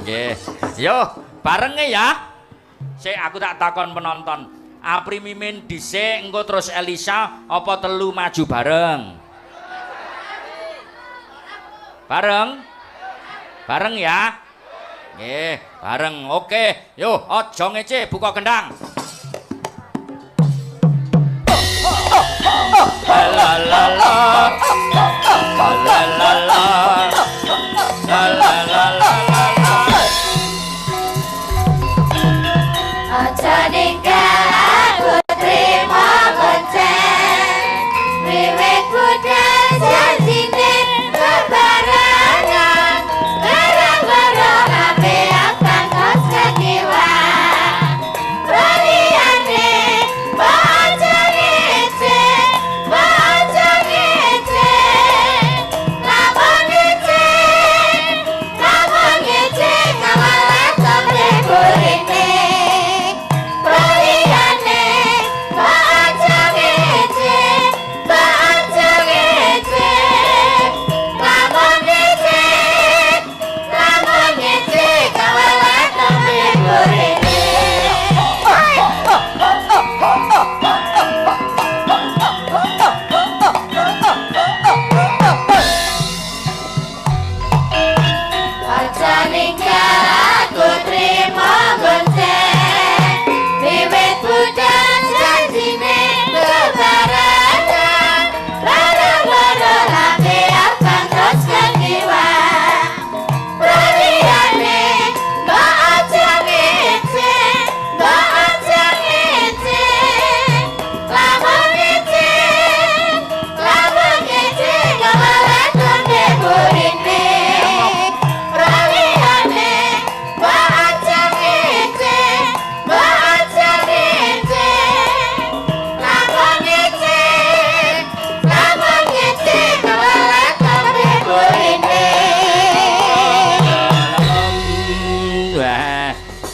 Nggih. Yo, barenge ya. Sik aku tak takon penonton. Apri Mimin dhisik engko terus Elisa apa telu maju bareng? Bareng? Bareng ya? Nggih, bareng. Oke. Yo, aja ngece, buka gendang. La la la la. La la la. La la la la. Aja ninggal aku terima bonceng wiwit budal janjine bebarengan bareng-bareng ape akan kos kekiwa baliane baca ngece lamun ngece kawalan sampe burine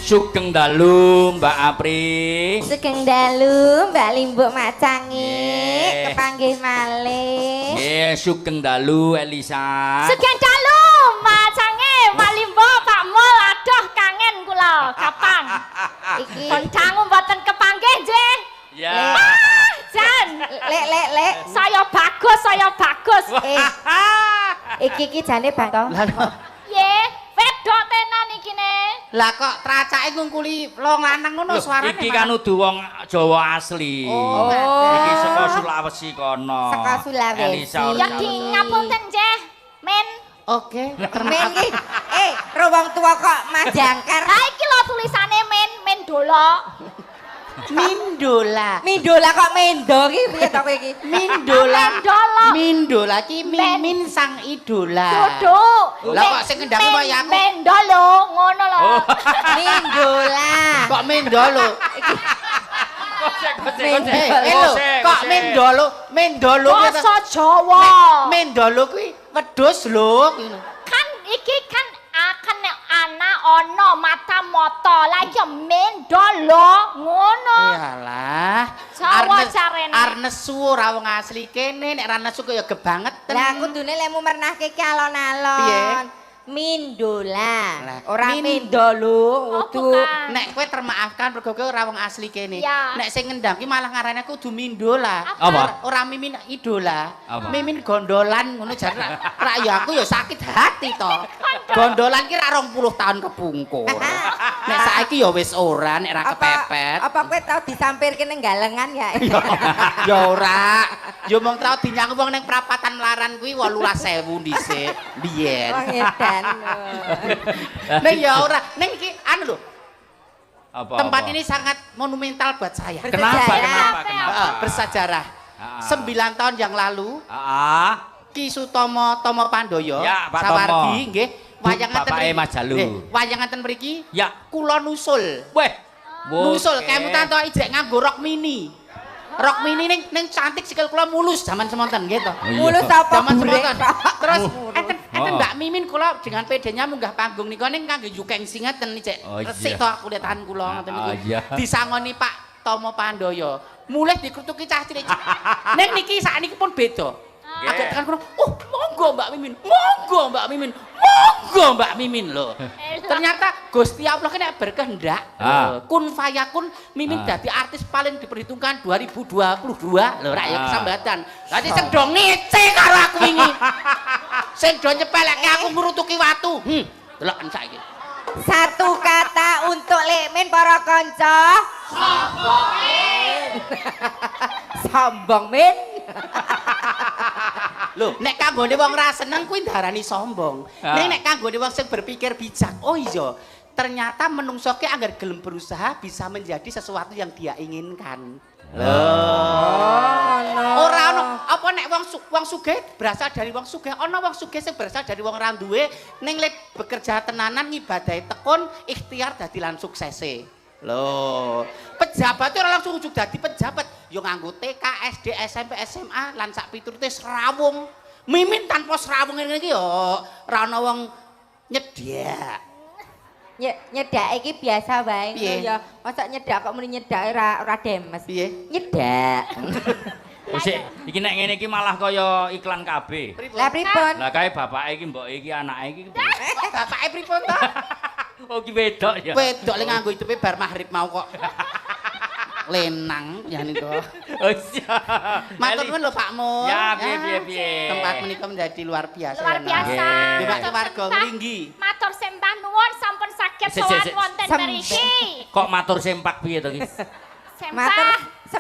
Sugeng dalu Mbak Apri. Sugeng dalu Mbak Limbuk Macangi. Kepanggih malih. Nggih, sugeng dalu Elisa. Sugeng dalu Macangi, Mbak Limbuk, Pak Mul, aduh kangen kula. Kapan? Iki Dangu mboten kepanggih nggih. Ya. Jan. lek. Saya bagus. Iki jane Bang to. Nggih, wedok tenan iki ne. Lah kok tracake ngungkuli wong lanang ngono suarane. Iki kan udu wong Jawa asli. Oh. Iki saka Sulawesi kono. Saka Sulawesi. Elisa Ya ki ngapunten nggih, Men. Oke, Men iki wong tua kok majangkar. Ha iki lho tulisane Men dolok. Mindola. Mindola kok mendo iki piye to kowe iki? Mindola. Mendolok. Mindola ki Mimin sang idola. Duduk. Lah kok sing ngendhangi kaya aku. Mendolo, ngono lho. Mindola. Kok mendolo? Kok mendolo ki Basa Jawa. mendolo kuwi wedhus lho ngono. Kan iki kan akan nek ana ana mata-mata lah ya mendolo ngono. Iyalah. Jawa carene. Arnesu ora wong asli kene, nek ra nesu kaya gebangeten. Lah kudune lek mernahke ki alon-alon. Piye? Mindola. Lah, Ora mendolo, Oh, kudu bukan. Nek kowe termaafkan mergo kowe ora wong asli kene. Ya. Nek sing ngendang ki malah ngarane aku kudu mindola. Apa? Ora mimin idola. Apa? Mimin gondolan ngono jar ra ya aku ya sakit hati to. Gondolan ki ra 20 tahun kepungkur. Nek saiki ya wis ora nek ra kepepet. Apa kowe tau disampirke ning galengan ya? Ya ora. Ya mong tau dinyang wong ning prapatan Melaran kuwi 18.000 dhisik. Biyen. Wong edan. Ning ya ora. Ning iki anu lho. Apa? Tempat ini sangat monumental buat saya. Kenapa? Bersejarah. 9 tahun yang lalu Ki Sutomo Tomo Pandoyo Ya, Pak Sawargi Tomo. nggih wayangaken Bapake Mas Jalu. wayangaken mriki Ya. kula nusul. Weh. Nusul Oke. kemutan to ijrek nganggo rok mini. Rok mini ning cantik sikil kula mulus zaman semonten nggih to. Mulus apa Zaman burek? semonten. Terus enten Oh. Mbak Mimin kula dengan pedenya munggah panggung nika ning kangge yukeng singeten ijek Oh, iya. resik to aku lihat kula ngoten niku. iya. Disangoni Pak Tomo Pandoyo. Mulih dikrutuki cah cilik. Ning niki sakniki pun beda. Nggih. Aja tekan kono. Oh, monggo Mbak Mimin. Monggo Mbak Mimin. Monggo Mbak Mimin lho. Ternyata Gusti Allah ki nek berkehendak, kun fayakun Mimin dadi artis paling diperhitungkan 2022 lho rak ya kesambatan. Dadi sing do ngece karo aku wingi. Sing do nyepelekke aku ngrutuki watu. Deloken saiki. Satu kata untuk Lekmin para kanca. Sombong Min. Sombong Min. Lho, nek kanggone wong ra seneng kuwi darani sombong. Nek kanggone wong sing berpikir bijak, oh iya, ternyata menungso ki anggar gelem berusaha bisa menjadi sesuatu yang dia inginkan. Ora ono apa nek wong sugih berasal dari wong sugih, ana wong sugih sing berasal dari wong ra duwe ning lek bekerja tenanan ngibadahi tekun ikhtiar dadi lan suksese. Lho, pejabat ora langsung ujug dadi pejabat, yo nganggo TK, SD, SMP, SMA lan sak piturute serawung. Mimin tanpa serawung ngene iki yo ora ana wong nyedak. Nyedak iki biasa wae ngono ya. Masa nyedak kok muni nyedak ora demes. Piye? Nyedak. Sik, iki nek ngene iki malah kaya iklan KB. Lah pripun? Lah kae bapake iki mboke iki anake iki. Bapake pripun to? Oh ki wedok ya. Wedok le nganggo hidupe bar maghrib mau kok. Lenang ya niku. Oh iya. Matur nuwun lho Pakmu. Ya piye. Tempat menika menjadi luar biasa. Luar biasa. Di warga Ngringgi. Matur sembah nuwun sampun saged sowan wonten mriki. Kok matur sempak piye to ki? Sembah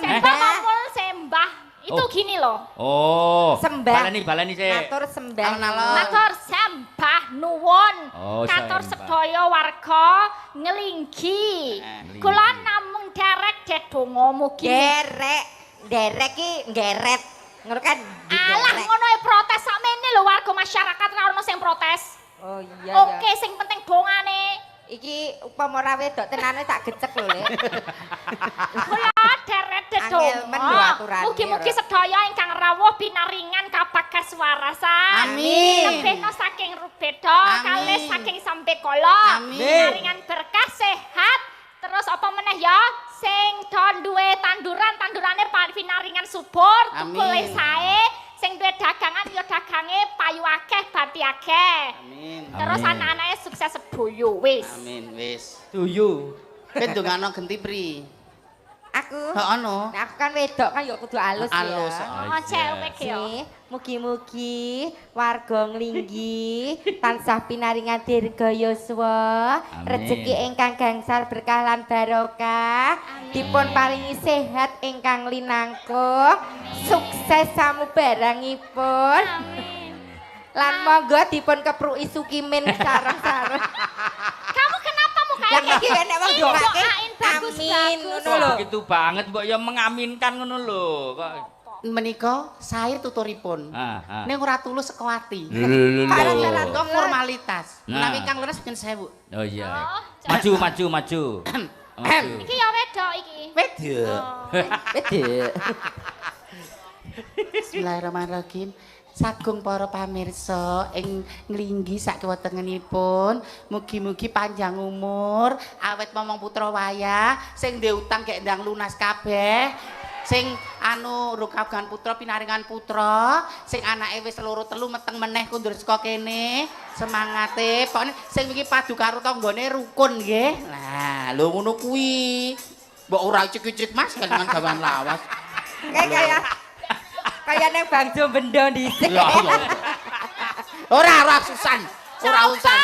ngomul sembah. Itu gini loh. Oh. Sembah. Baleni sik. Matur sembah. Alon-alon. Matur sembah nuwun. Oh, Katur sembah. sedaya warga Ngelinggi. Kula namung derek dedonga mugi. Derek ki ngeret. Ngono kan? Alah ngono e protes sakmene lho warga masyarakat ora ono sing protes. Oh iya. Oke sing penting dongane. Iki upama ora wedok tenane tak gecek lho, Lek. Kula derek Angel men lho dedonga. aturane, Mugi-mugi ora. sedaya ingkang rawuh pinaringan kabagas warasa. Amin. Lebihno saking rubeda Amin. kalih saking sampe kala. Amin. Pinaringan berkah sehat. Terus apa meneh ya? Sing do duwe tandurane pinaringan subur, Amin. tukule sae. Sing duwe dagangan ya dagange payu akeh, bati akeh. Amin. Terus Amin. anak-anake sukses sedoyo wis. Amin wis. Tuyu. Kowe ndongano genti pri? Aku. Heeh no. Nah, aku kan wedok kan ya kudu alus ya. Alus. Oh, cewek ya. Nih, mugi-mugi warga Nglinggi tansah pinaringan dirga yuswa, Amin. rezeki ingkang gangsal berkah lan barokah, dipun paringi sehat ingkang linangkung, sukses samubarangipun. Lan monggo dipun kepruki Sukimin sareng-sareng. Kamu kenapa mukanya Lah iki nek wong doaake doain bagus, amin bagus. ngono Kok lho. begitu banget mbok ya mengaminkan ngono lho. Kok Menika sair tuturipun. Ning ora tulus saka ati. Syarat-syarat Kok formalitas. Nah. Menawi kang leres pun 1000. Oh iya. Oh, Maju. Maju. Iki ya wedok iki. Wedok. Wedok. Bismillahirrahmanirrahim. Sagung para pamirsa ing Nglinggi sak kiwatengenipun, mugi-mugi panjang umur, awet momong putra wayah, sing ndek utang gek ndang lunas kabeh. Sing anu rukagan putra pinaringan putra, sing anake wis loro telu meteng meneh kundur saka kene. Semangate, pokoknya sing iki padu karo tanggane rukun nggih. Nah, lho ngono kuwi. Mbok ora cik-cik Mas dengan gawan lawas. Kayak neng Bang Jo Bendo dhisik. Ya Allah. Ora susan. Ora Coba usan.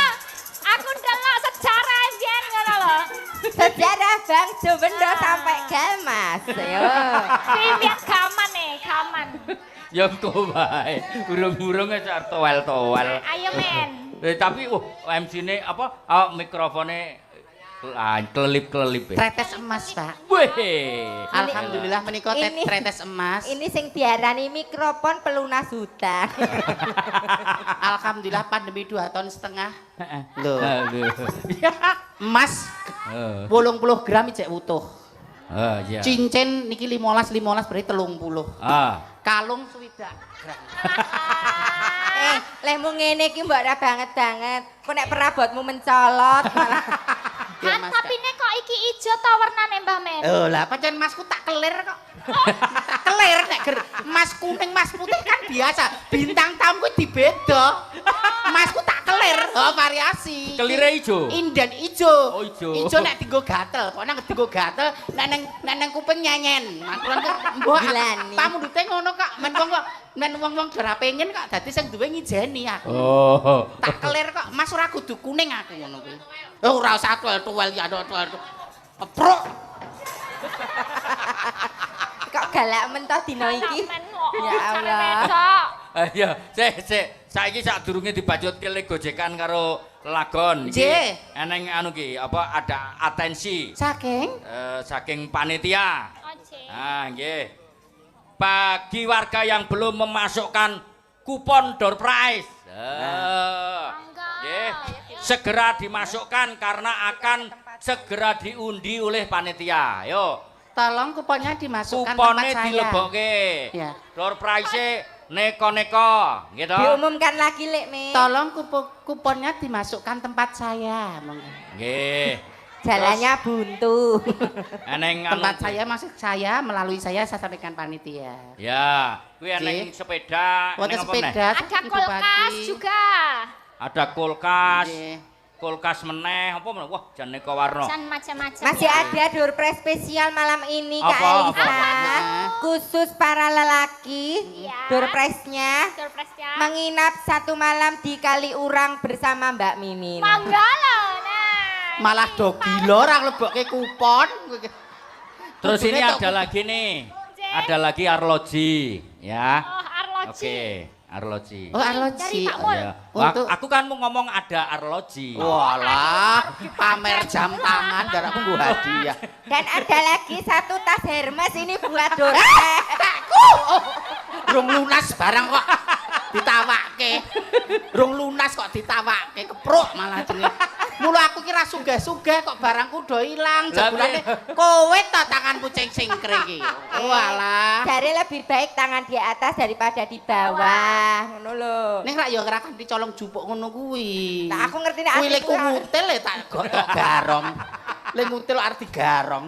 aku ndelok sejarah biyen ngono lho. Sejarah Bang Jo Bendo sampai Galmas. Yo. Pimpin gaman. Ya kok wae. Urung-urung sak towel-towel. Ayo men. Tapi MC-ne apa? Mikrofone kelelip-kelelip. Tretes emas, Pak. Weh. Alhamdulillah menika Ini- tretes emas. Ini sing diarani mikrofon pelunas hutan. Alhamdulillah pandemi 2,5 tahun. Loh, Aduh. emas Oh. 80 gram cek utuh. Oh iya. Cincin niki 15 berarti 30. Kalung 20 gram. Lehmu ngene iki mbok ora banget. Kok nek perabotmu mencolot malah. Ya, Kan Mas, tapi nek kok iki ijo ta warnane Mbah Men? Oh lah pancen masku tak kelir kok. Tak kelir nek ger emas kuning mas putih kan biasa. Bintang tamu kuwi dibeda. Emasku tak kelir. Oh, variasi. Kelire ijo. Inden ijo. Oh, ijo. Ijo nek dienggo gatel. Kok nek dienggo gatel nek nang kuping nyenyen. Maturan kok mbok Gilani. pamundute ngono kok. Men wong-wong ora pengen kok dadi sing duwe ngijeni aku. Oh. Tak kelir kok. Mas ora kudu kuning aku ngono kuwi. Oh, ora usah tuwel ya tuwel. Keprok. Kok galak mentoh dino iki. Ya Allah. Ayo, saiki sadurunge dibajutke le gojekan karo lagon iki. Nggih. Eneng anu ki, apa ada atensi Saking saking panitia. Oke. Nah, nggih. Bagi warga yang belum memasukkan kupon door prize. Nggih. Segera dimasukkan karena akan segera diundi oleh panitia. Ayo. tolong kuponnya dimasukkan Kuponnya tempat saya. dilebokke. Ya. Door prize neko-neko, gitu. Diumumkan lagi lek Me. Tolong kuponnya dimasukkan tempat saya. Monggo. Nggih. Jalannya buntu. Eneng Tempat anu- saya maksud saya melalui saya sampaikan panitia. Ya, kuwi eneng Nggih. sepeda, Wonten eneng apa meneh? sepeda Ada Ibu kulkas Bupati. juga. Ada kulkas. Nggih. Kulkas meneh apa meneh? Wah, jan neko warna. Dan macam-macam. Masih ya. ada door prize spesial malam ini Kak Apa, Elisa. apa? Khusus para lelaki. Iya. Door prize-nya Surprise ya. menginap 1 malam di Kaliurang bersama Mbak Mimin. Mangga loh, nah. Malah do gila ora nglebokke kupon. Terus ini Kudune ada tok- lagi nih. Nggih. Ada lagi arloji, ya. Oh, arloji. Oke, arloji. Oh, arloji. Dari Pak Mul. Ya. Untuk- Aku kan mau ngomong ada arloji. Walah, pamer jam tangan darahku nggo hadiah. Dan ada lagi 1 tas Hermes ini buat door Eh! prize. Rung lunas barang kok ditawake. Rung lunas kok ditawake, kepruk malah jenenge. Mula aku kira sugih-sugih kok barangku do ilang. Lah, Jebulane piye? kowe ta tanganku singkre iki. Walah. Jadi lebih baik tangan di atas daripada di bawah. Ngono lho. Ning rak ya ora kan dicolong jupuk ngono kuwi. Nah, aku ngerti nek kuwi lek atiku ora- ngutil ya tak gotok garom. Lek ngutil arti garom.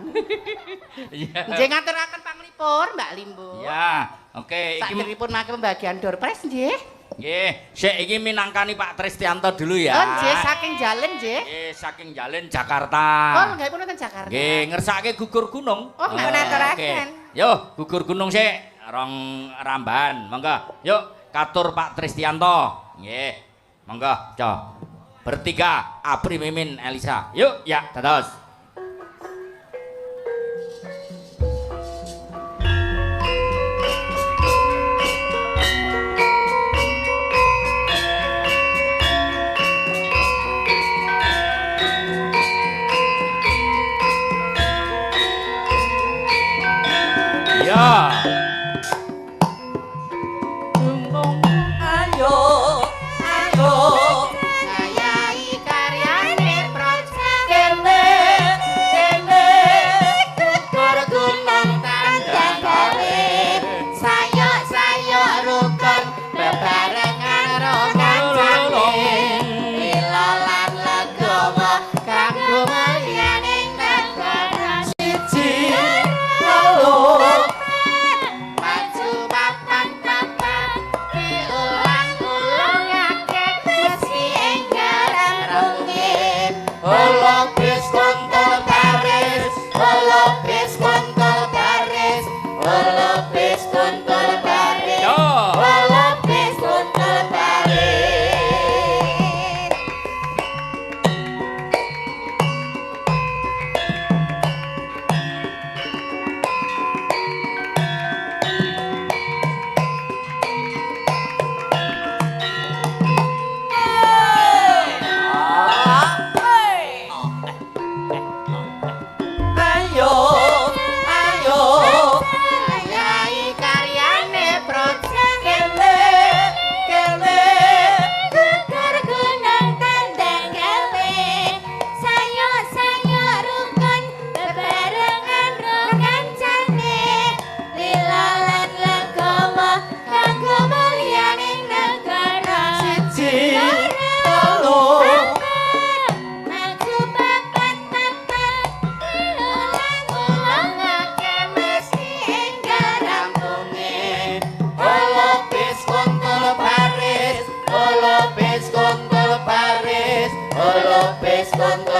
Iya. Nggih ngaturaken panglipur Mbak Limbu. Ya, oke. Iki Sakderipun mangke pembagian door prize nggih. nggih, sik iki minangkani Pak Tristianto dulu ya. Oh nggih saking jalen nggih. Nggih, saking Jalen Jakarta. Oh nggih pun wonten Jakarta. Nggih, ngersake gugur gunung. Oh, nggak naturaken. Oke. Yo, gugur gunung sik, rong ramban. Monggo. Yuk, katur Pak Tristianto. Nggih. Monggo, co. Bertiga, Apri, Mimin, Elisa. Yuk, ya, dados. Ya. Ngayahi karyane project Kene, kene. gugur gunung tandang gawe. Sayok-sayok rukun bebarengan karo kancane. Lila lan legowo kanggo mulyaning negara siji. Loro maju papan-papan diulang-ulangake mesti enggal rungin. Holopis kontol baris, holopis kontol baris, holopis kontol baris, Yo. holopis kontol baris.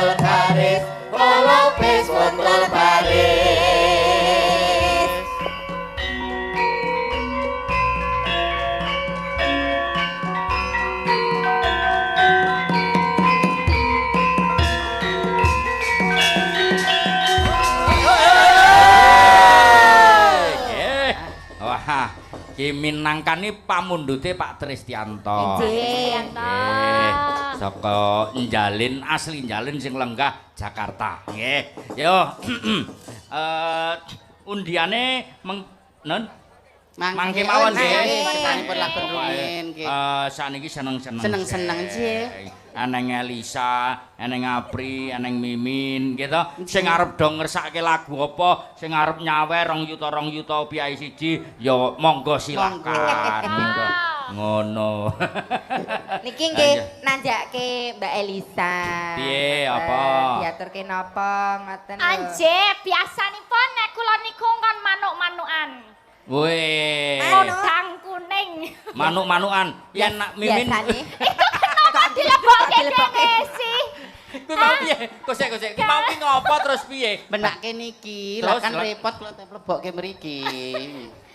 wontul baris, pelopis wontul baris. Wah, ki minangkani pamundhute Pak Tristianto. Tristianto. Nggih, saka Njalin asli Njalin sing lenggah Jakarta. Nggih. Yo. Undiane non mangke mawon nggih. Kesanipun lagun rumiyin nggih. Saniki seneng-seneng. Seneng-seneng nggih. Eneng Elisa, eneng Apri, eneng Mimin gitu. Sing arep do ngersake lagu apa, sing arep nyawer 2 yuta piai siji, ya monggo silakan. Monggo. Ngono. Niki nggih nanjake Mbak Elisa. Piye apa? Diaturke napa ngoten lho. Anje, biasanipun nek kula niku kon manuk-manukan. Weh. Udang kuning. Manuk-manukan. Yen nak Mimin. Biasane. Kok dilebokke dene sih? Kuwi mau piye? Kosek. Kuwi mau ki ngopo terus piye? Benake niki, lah Terus, kan lah. repot kula mlebokke mriki.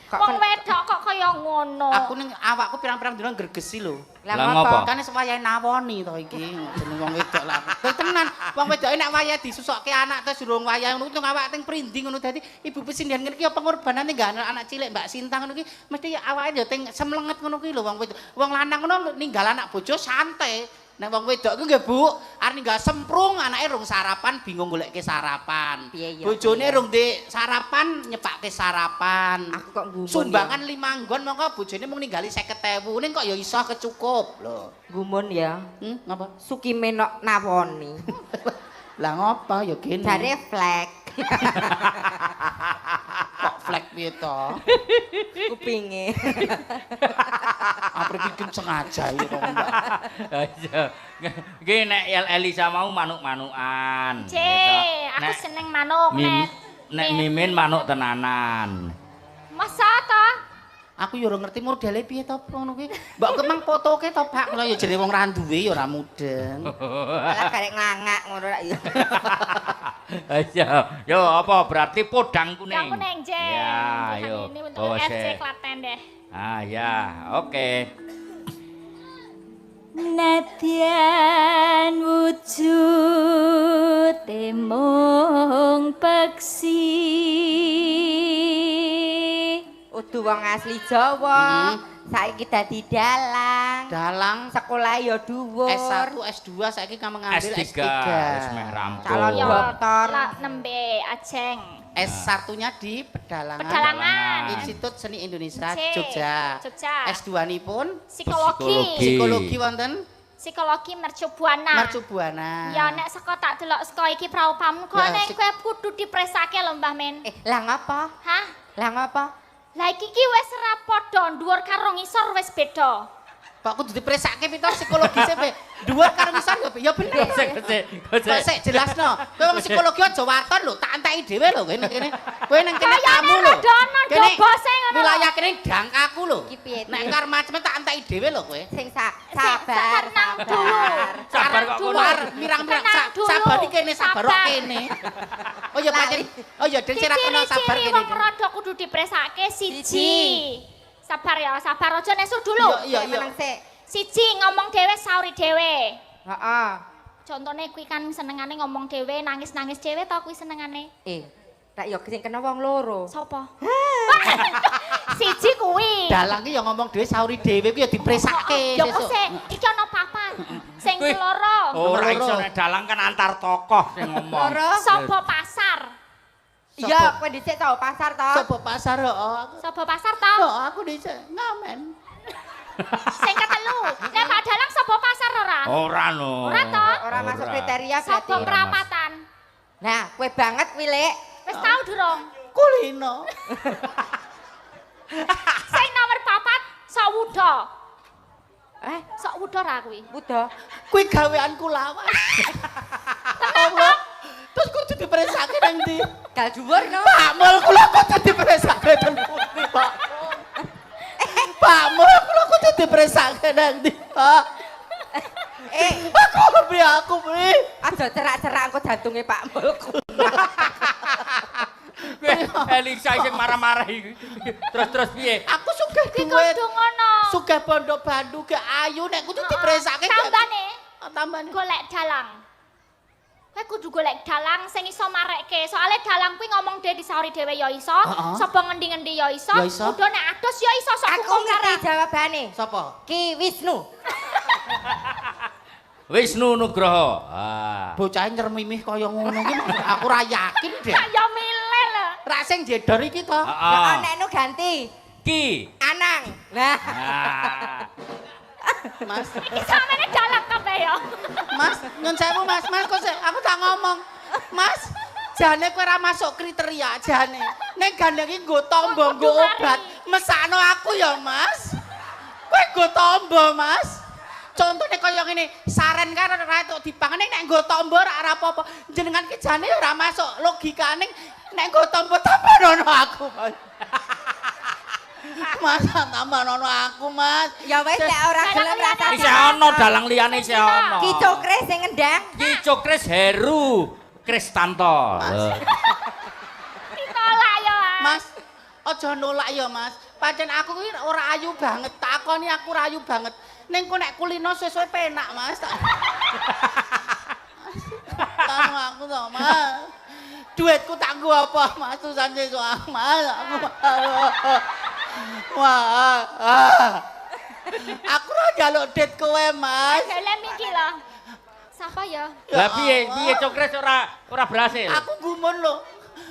Wong wedok kok kaya ngono. Aku ning awakku pirang-pirang dina gregesi lho. Lah ngopo? Kan wayahe nawoni to iki, jeneng wong wedok lah. Kok tenan, wong wedoke nek wayahe disusukke anak terus durung wayahe ngono kuwi awake teng prinding ngono dadi ibu pesindihan ngene iki ya pengorbanane enggak anak cilik Mbak Sinta ngono iki mesti awake ya teng semlenget ngono kuwi lho wong wedok. Wong lanang ngono ninggal anak bojo santai. Nek wong wedok ku nggih Bu, arep ninggal semprung anake rung sarapan bingung goleke sarapan. Piye ya? Bojone rung ndek sarapan nyepakke sarapan. Aku kok gumun. Sumbangan 5 nggon mongko bojone mung ninggali 50.000. Ning kok ya iso kecukup lho. Gumun ya. Ngapa? Sukime nok nawoni. Lah ngopo ya gene. Jare flek. Kok flek piye to? Kupinge. Apa iki sengaja iki kok Mbak. Ayo. Nggih nek Elisa mau manuk-manukan. C, aku seneng manuk Nek Mimin manuk tenanan. Masa ta? Aku ya ora ngerti modele piye to ngono kuwi. Mbak kemang fotoke to Pak, kula ya jere wong ra duwe ya ora mudeng. Malah garek ngangak ngono ra ya. Ayo, yo apa berarti podang kuning? Yang kuning, J. Ya, ayo. Ini untuk Bawa FC sik. Klaten deh. Ah ya, oke. Nadyan wujud mung peksi. Udu wong asli Jawa. Saiki dadi dalang. Dalang Sekolah ya dhuwur. S1, S2 saiki kamu ngambil S3 S3. wis meh rampung. Calon Ya, dokter. lah nembe Aceng. S1-nya di Pedalangan. Pedalangan. Institut Seni Indonesia C. Jogja. Jogja. S2-nipun Psikologi. psikologi wonten Psikologi Mercubuana. Mercubuana. Ya nek saka tak delok saka iki praupam kok Ya, nek kowe kudu dipresake lho Mbah Men. Lah ngapa? Hah? Lah ngapa? Lah iki ki wis ora padha dhuwur karo ngisor wis beda. Kok kudu dipresake pito psikologi sepe. Dhuwur karo ngisor ya bener. Kok sik jelasno. Kowe wong psikologi aja waton lho, tak enteki dhewe lho kene kene. Kowe nang kene Kayane tamu lho. radono Kene dobose ngono lho. wilayah kene dangkaku lho. Iki piye? Nek karo macem tak enteki dhewe lho kowe. Sing sabar, tenang dulu. Sabar kok dulu. kono. Mirang-mirang Tenang dulu. sabar iki kene sabar kok kene. Oh ya pancen. Oh ya den sira kena sabar Ciri-ciri kene. wong rada kudu dipresake siji. Sabar ya, sabar aja nesu dulu. Iya iya. Meneng sik. Siji ngomong dhewe sauri dhewe. Heeh. Contone kuwi kan senengane ngomong dhewe, nangis-nangis dhewe to kuwi senengane. Tak yo sing kena wong loro. Sopo? Siji kuwi. Dalang ki ya ngomong dhewe sauri dhewe ku ya dipresake. Ya kok sik, iki ana papat. Sing Kuwi- keloro. Ora iso nek dalang kan antar tokoh sing ngomong. Loro. Sopo pasar? Iya, kowe dhisik tau pasar to. Sopo pasar aku. Sopo pasar to? Aku dhisik ngamen. Sing ketelu. Nek Pak Dalang sopo pasar ora? Ora no. Ora to? Ora masuk kriteria Sopo berarti. perapatan? Nah, kowe banget kuwi, Lek. Wis tau durung? Kulino. Sing nomor papat Sawuda. Sawuda ra kuwi? Udah. Kuwi gaweanku lawas. Allah. Terus kudu dipresake nang ndi? Gal dhuwur no. Pak Mul kula kudu dipresake nang ndi, Pak? Pak Mul kula kudu dipresake nang ndi, Pak? Eh, Aku Bi aku Bi. Aja cerak-cerak engko jantunge Pak Mulku. Kowe Elisa sing marah-marah iki. Terus piye? Aku sugih Ki duit. kudu ngono. Sugih bondo bandu gak ayu nek kudu dipresake. Tambane Tambane. golek dalang. Kowe kudu golek dalang sing iso marekke. Soale dalang kuwi ngomong dhewe disauri dhewe ya iso, sapa ngendi-ngendi ya iso, Ya iso. udah nek adus ya iso sok Aku ngerti jawabane. Sapa? Ki Wisnu. Wisnu Nugroho. Ah. Bocah nyermimih kaya ngono iki aku ora yakin deh. Ya milih lho. Ra sing jedor iki to. Lah Heeh. nek nu ganti. Ki. Anang. Lah. Ah. Mas, Iki samene dalang kabeh ya. Mas, nyun sewu Mas, kok aku tak ngomong. Mas, jane kowe ora masuk kriteria jane. Nek gandeng iki nggo tombo, nggo obat. Mesakno aku ya, Mas. Kowe nggo tombo, Mas. Contohnya kaya ngene, saren kan ora entuk dipangan nek nggo tombo ora apa-apa. Jenengan ki jane ora masuk logikane nek nggo tombo tambah aku, Mas. Mas, tambah aku, Mas. Ya wis nek ora gelem rasa. Isih ana dalang liyane isih ana. Ki Cokre sing ngendang. Ki Cokres Heru Kristanto. Ditolak ya. Mas, aja nolak ya, Mas. Pancen aku ki ora ayu banget. Takoni aku ora ayu banget. Ning kok nek kulino sesuai penak, Mas. Tanu aku to, Mas. Duitku tak nggo apa, Mas? Tusan sesuk, Mas. Wah. Aku ora njaluk duit kowe, Mas. Gelem iki lho. Sapa ya? Lah piye Cokres ora berhasil. Aku gumun lho.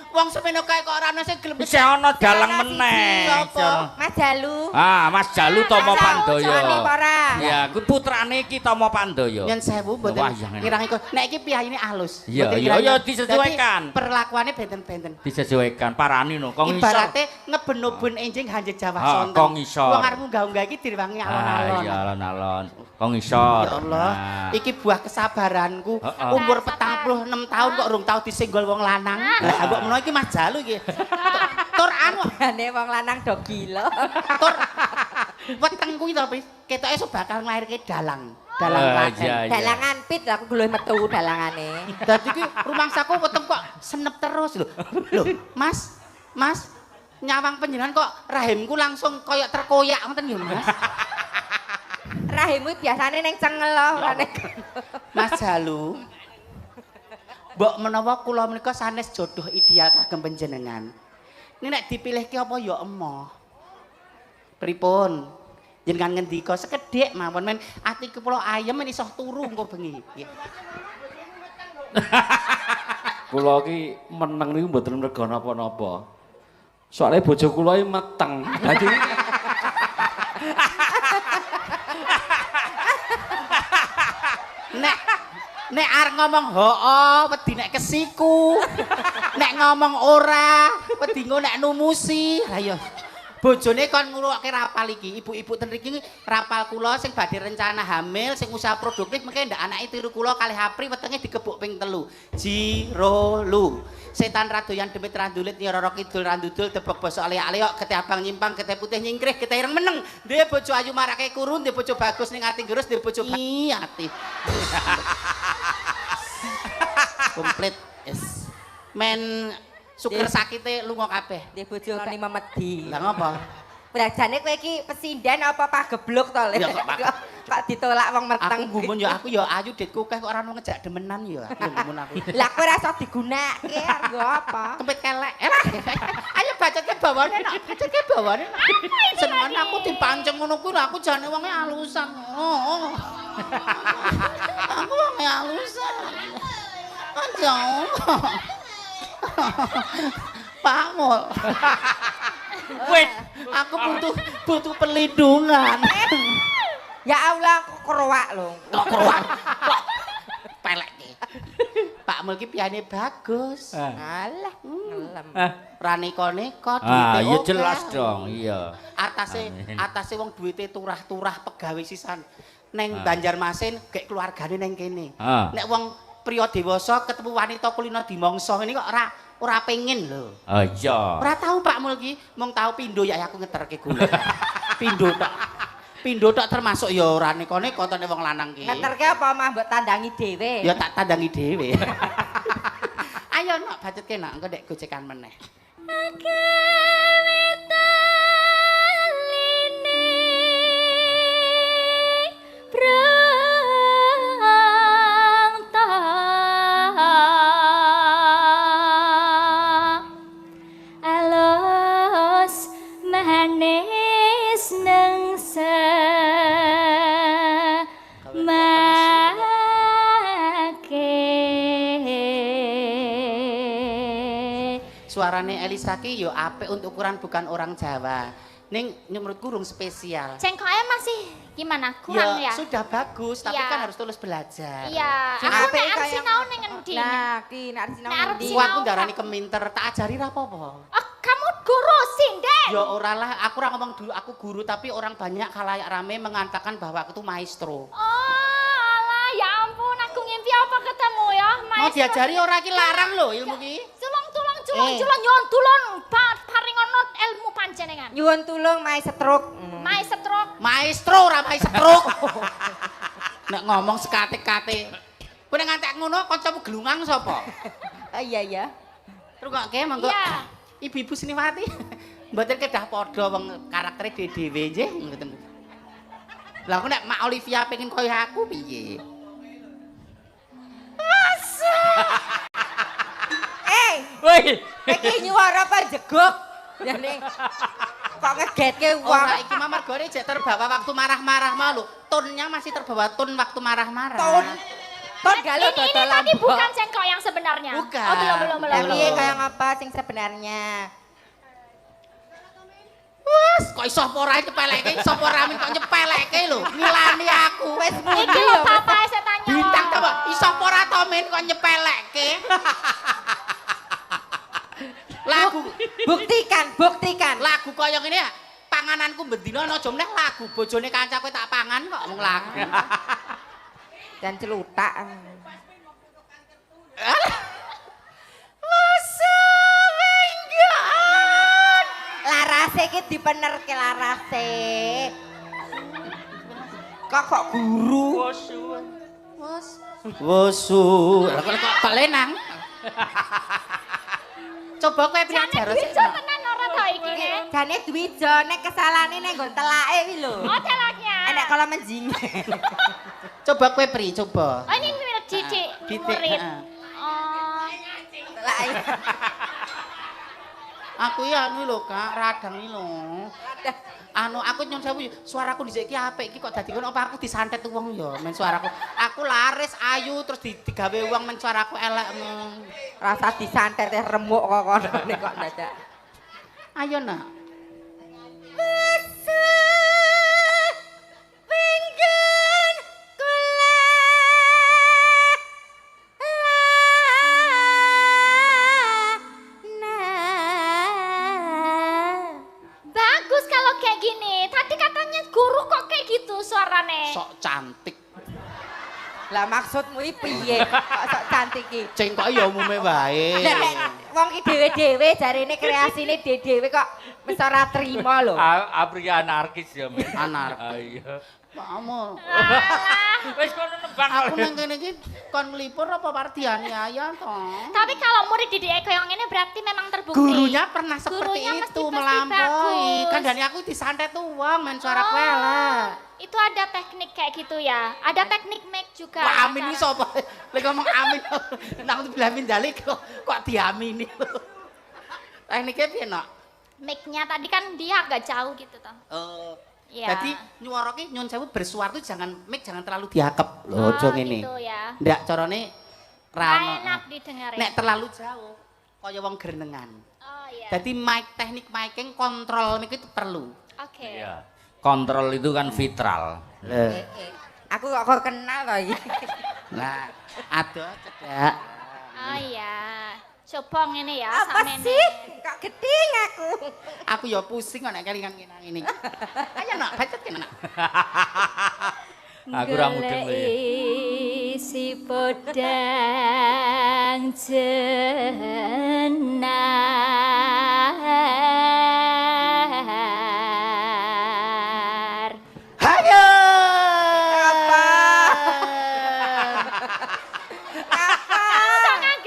Wong semene kae kok ora ana sing gelem. Isih ana dalang meneh. Sapa? Mas Jalu. Ah, Mas Jalu Tomo Pandoyo. Jane ora. Ya, ku putrane iki Tomo Pandoyo. Yen sewu mboten Wah, jangan. kirang iku. Nek iki piyayine alus. Iya, Mboten iya, kirang- iya, disesuaikan. Dadi perlakuane benten-benten. Disesuaikan parani no, kong iso. Ibarate ngeben-uben enjing hanjet Jawa Ah, sonten. kong iso. Wong arep munggah-unggah iki direwangi Ah, alon-alon. iya alon-alon. Kong iso. Ya Allah, Nah. iki buah kesabaranku. Heeh. Umur 46 tahun kok urung tau disenggol wong lanang. Lah mbok menawa iki Mas Jalu iki. Tur anu, Jane wong lanang do gila. tur wetengku iki to, Pis. Ketoke iso bakal nglairke dalang. Dalang Ah, Klaten. iya, iya. Dalangan pit aku gelem metu dalangane. Dadi iki rumangsaku weteng kok senep terus lho. Lho, Mas, nyawang panjenengan kok rahimku langsung kaya terkoyak ngoten ya, Mas. Rahimmu biasane ning cengel ora ning. Mas Jalu. Mbok menawa kula menika sanes jodoh ideal kagem panjenengan. Ini nek dipilihke apa ya emoh. Pripun? Jenengan ngendika sekedhik mawon men ati kula ayem men iso turu engko bengi. Nggih. Kula ki meneng niku mboten merga napa-napa. Soale bojo kula iki meteng. Dadi Nek arep ngomong hoo, wedi nek kesiku. Nek ngomong ora, wedi engko nek numusi. Ha ya. Bojone kon ngurukke rapal iki. Ibu-ibu ten mriki rapal kula sing badhe rencana hamil, sing usaha produktif mengke ndak anake tiru kula kalih April wetenge digebuk ping 3. Jirolu. Setan radoyan demit randulit nyiroro kidul randudul tebok basa alek-alek ketih abang nyimpang ketih putih nyingkrih ketih ireng meneng. Duwe bojo ayu marake kurun, duwe bojo bagus ning ati gerus, duwe bojo ati. Komplit. Yes. Men syukur sakite lunga kabeh. Di bojo kani memedi. Lah ngapa? Brajane kowe iki pesindan apa pageblok to, Le? Ya, kok Kok ditolak wong merteng. Aku gumun ya aku ya ayu ditku keh kok ora ono ngejak demenan ya. Aku gumun aku. Lah kowe ora iso digunakke argo apa? Kempit kelek. Ayo bacotke bawane nak, bacotke bawane nak. Senengan aku dipanceng ngono kuwi lho aku jane wonge alusan. Oh. Aku wonge alusan. Aja. Pak Mul. Wait, Aku butuh perlindungan. Ya Allah, kok keroak lho. Kok keruan. Kok pelek ki. Pak Mul ki piyane bagus. Alah, ngelem. Raneka-neka Ah, duwite ya akeh. jelas dong, iya. Atase wong duwite turah-turah pegawe sisan. Neng Banjarmasin gek keluargane neng kene. Ah. Nek wong priya dewasa ketemu wanita kulino dimongso ngene kok ora pengen lho. Oh iya. Ora tahu Pak Mul ki, mung tahu pindho ya aku ngeterke gula. Pindho tok. Pindho tok termasuk ya ora neko-neko tene wong lanang ki. Ngeterke apa mah mbok tandangi dhewe. Ya tak tandangi dhewe. Ayo nak bacetke nak engko nek gocekan meneh. Suarane Elisa ki yo apik untuk ukuran bukan orang Jawa. Ning menurutku kurang spesial. Cengkoknya masih gimana? Kurang ya? Sudah bagus, tapi Iya. kan harus tulus belajar. Iya, Sing aku apik nek arep kaya sinau ning endi? Nah, ki nek arep sinau Nek arep ngendi? sinau. Wah, aku darani keminter, tak ajari ra apa-apa. Oh, kamu guru sinden. Ya ora lah, aku ora ngomong dulu aku guru, tapi orang banyak khalayak rame mengatakan bahwa aku tuh maestro. Oh, alah, ya ampun, aku ngimpi apa ketemu ya, Mau diajari ora ki larang lho ilmu ki. Culung nyon tulung paringono ilmu panjenengan. Nyuwun tulung mae stroke. Maestro. Maestro ora maestro. Nek ngomong sekate-kate. Kowe nek ngantek ngono kancamu gelungang sapa? Iya ya. Rungokke monggo. Iya. Ibu-ibu Siniwati. Mboten kedah padha wong karaktere dhewe nggih ngoten. Lah aku nek Mak Olivia pengen koyo aku piye? Woi, Iki nyuara apa jegok? Jane kok ngegetke Ora wong. iki mah mergone jek terbawa waktu marah-marah mau lho. Tonnya masih terbawa ton waktu marah-marah. Ton galuh Ini dodol tadi lombok. bukan cengkok yang sebenarnya. Bukan. Oh, belum. Lah piye kaya ngapa sing sebenarnya? Wes, kok iso apa ora nyepelekke, iso apa ora kok nyepelekke lho. Ngilani aku. Wis Iki mudi lho ya. papa saya tanya. Bintang ta, Pak? Iso apa ora to men kok nyepelekke? Lagu Buktikan. lagu kaya ngene ya. Pangananku bendina ana aja meneh lagu bojone kancaku tak pangan kok mung lagu. Dan celutak. Larase iki dipenerke larase. Kok guru? Wosu. Lah kok lenang. Coba kowe priyan Jane jarose. bisa tenan ora to iki? Jane Dwijo nek kesalahane nek nggon telake kuwi lho. Oh, telaknya. Enek kala menjinget. Coba kowe pri, coba. Oh, ini milik Cici. Titik, Murid. heeh. Oh. Telake. Aku ya anu lho, Kak, radang iki lho. Anu aku nyun sewu suaraku dhisik iki apik iki kok dadi ngono apa aku disantet wong ya men suaraku. Aku laris ayu terus digawe wong men suaraku elek. Rasa disantet teh remuk kok kono kok dadak. Ayo nak. Bagus kalau kayak gini. Tadi katanya guru kok kayak gitu suarane. Sok cantik. Lah maksudmu iki piye? Kok sok cantik iki? Cengkok ya umume wae. Lah nek wong ki dhewe-dhewe jarine kreasine dhewe kok wis ora trima lho. Apri anarkis ya, men. Anarkis. Iya. Kamu. Wis kono nembang. Aku nang kene iki kon nglipur apa partiane ayah to? Tapi kalau murid didik kayak ini berarti memang terbukti. Gurunya pernah seperti Gurunya mesti itu pasti melampaui. bagus. Kandhane aku disantet uang men suara kowe elek. Itu ada teknik kayak gitu ya. Ada teknik make juga. Wah, amin iki sapa? Lek ngomong amin. Nang bilamin dalik kok diamini. Tekniknya piye, Nok? Make-nya tadi kan dia agak jauh gitu toh. Iya. Jadi nyuara ki nyun sewu bersuara tuh jangan jangan terlalu diakep lho Oh, aja ngene. gitu ya. Ndak carane Nggak rano. enak didengarin. Nek terlalu jauh kaya wong gerenengan. Oh iya. Jadi teknik miking kontrol mic itu perlu. Oke. Iya. Kontrol itu kan vitral. Aku kok kenal to iki. Nah, ada cedak. Oh iya. Coba ngene ya Apa sampean. sih? Kok geding aku. Aku ya pusing kok nek kelingan ngene. Ayo Nok, bacot kene Nok. Aku ora mudeng lho ya. Si podang jenar. Hai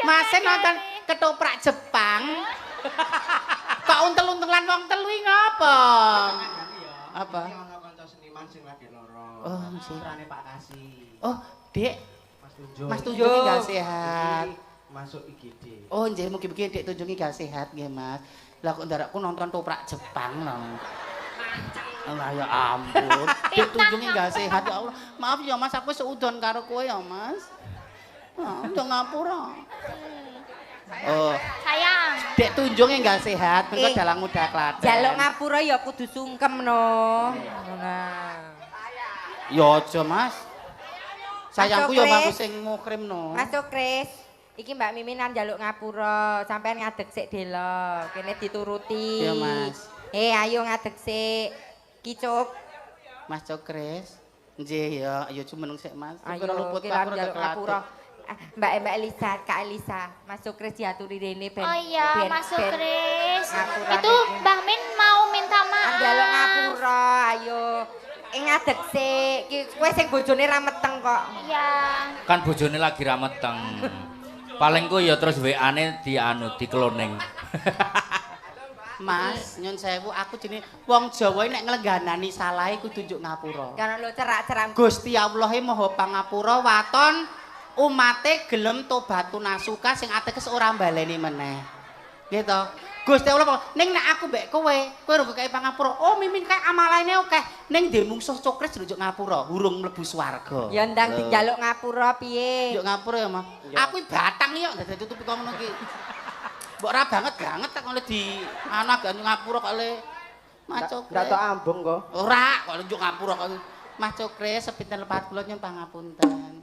Mas nonton ketoprak Jepang. Kok untel-untelan wong telu iki ngapa? Apa? Oh, sirane Pak Kasih. Oh, Dek. Mas Tunjung nggak sehat. Masuk IGD. Oh, nggih mugi-mugi Dek Tunjungi nggak sehat nggih, Mas. Lah kok ndarakku nonton toprak Jepang lho. Allah ya ampun. Dek Tunjungi nggak sehat ya Allah. Maaf ya Mas, aku seudon karo kowe ya Mas. Udah ngapura. Oh, Sayang. Dek Tunjungi nggak sehat, mengko dalang udah klaten. Jaluk ngapura ya kudu sungkem no. Nah. Ya aja Mas. Sayangku ya Mas bagus Chris. sing ngukrim no. Mas Chris, iki Mbak Miminan jaluk ngapura, sampean ngadeg sik delo, kene dituruti. Iya, Mas. Ayo ngadeg sik. Kicuk. Mas Cokres. Nggih ya, ayo jumeneng sik Mas. Ayo Ora luput kira aku jaluk rada ngapura. kelatuk. Mbak Elisa, Kak Elisa, Mas Chris diaturi rene ben. Oh iya, ben- masuk ben- Kris. ngapura Itu rene. Mbah Min mau minta maaf. Jaluk ngapura, ayo. Ngadeg sik. Ki kowe sing bojone ra meteng kok. Iya. Kan bojone lagi ra meteng. Paling ku ya terus WA-ne dikloning. Mas, nyun sewu aku jenenge wong Jawa nek nglengganani salahe kudu njuk ngapura. Karena lo cerak-cerak. Gusti Allah Maha Pangapura waton umate gelem tobatu nasuka sing ateges ora baleni meneh. Nggih to? Gusti Allah ning nek aku mbek kowe ora kaya pangapura. Oh, mimin kae amalane akeh. Ning dhe mungsuh Cokres njuk ngapura, urung mlebu swarga. Ya ndang dijaluk ngapura piye? Njuk ngapura ya, Mas. Aku iki batang iki kok dadi tutupi kok ngono iki. Mbok ora banget tak oleh di anak gak ngapura kok oleh Mas Cokres. Ndak tok ambung kok. Ora, kok njuk ngapura kok. Mas Cokres sepinten lepat kula nyun pangapunten.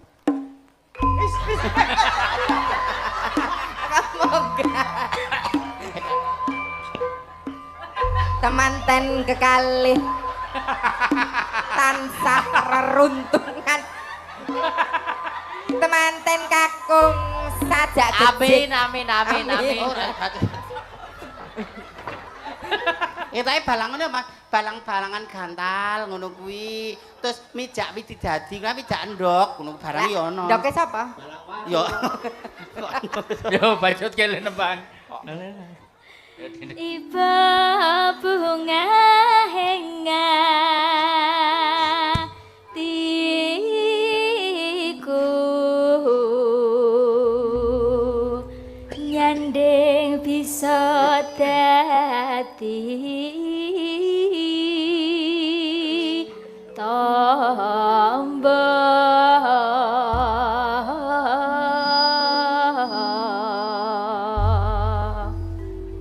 Temanten kekalih tansah reruntungan. Temanten kakung sajak Amin, gejik. amin, amin, amin. Ya tapi balangan ya Mas, balang-balangan gantal ngono kuwi. Terus mijak wididadi, kuwi mijak endok ngono barang ya ono. Ndoke sapa? Ya. Yo bajut kele nembang. Iba bunga henga tiku nyandeng bisa dadi tombah.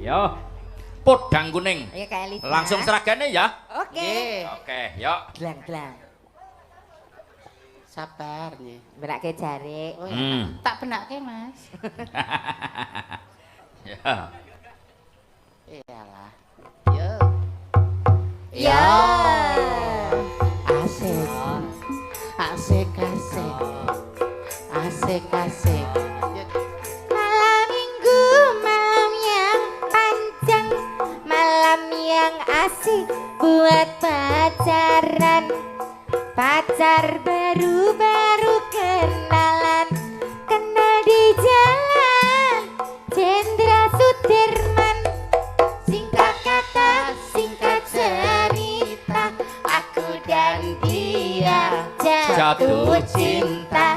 Yo. Podang kuning. Ayo Kak Elisa. Langsung seragane ya. Oke. Nggih. Oke, yuk. Glang-glang. Sabar nggih. Benake jare. Oh ya. Tak benake, Mas. Ya. Iyalah. Yo. Ya. Asik. Asik, asik. Asik, asik. Malam minggu, malam yang panjang, malam yang asik buat pacaran. Pacar baru-baru kenalan, kenal di jalan Jenderal Sudirman. Singkat kata, singkat cerita, aku dan dia jatuh cinta.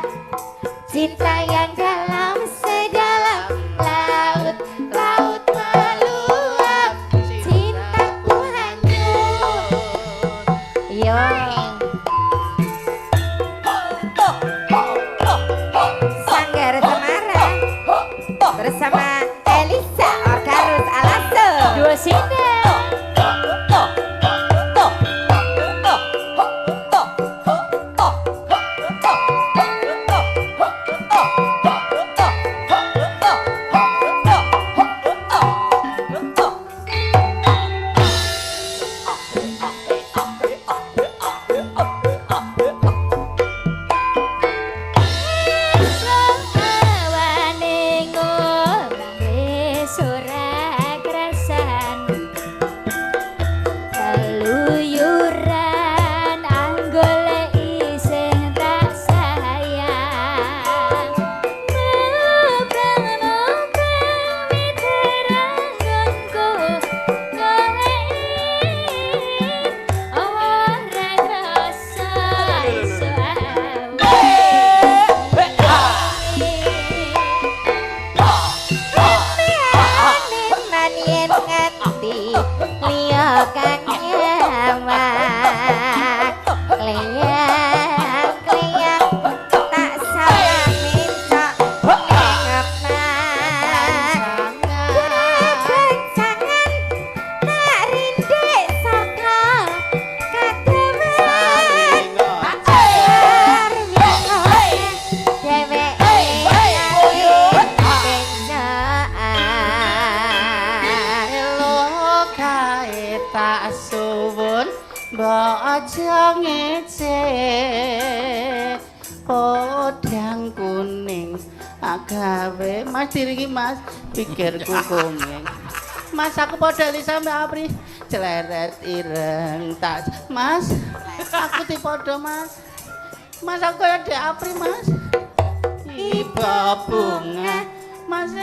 Cinta yang dalam sedalam laut, laut meluap, cintaku hanyut. Yo. Sanggar Semarang bersama Elisa Orkarus Alaso. Dua sini. Awane ngolah mbok aja ngecek podang kuning agawe Mas diringi Mas pikirku kuning Mas aku padha Elisa Mbak Apri celeret ireng tas Mas aku dipodo Mas Mas aku kaya Dek Apri Mas iba bunga Mas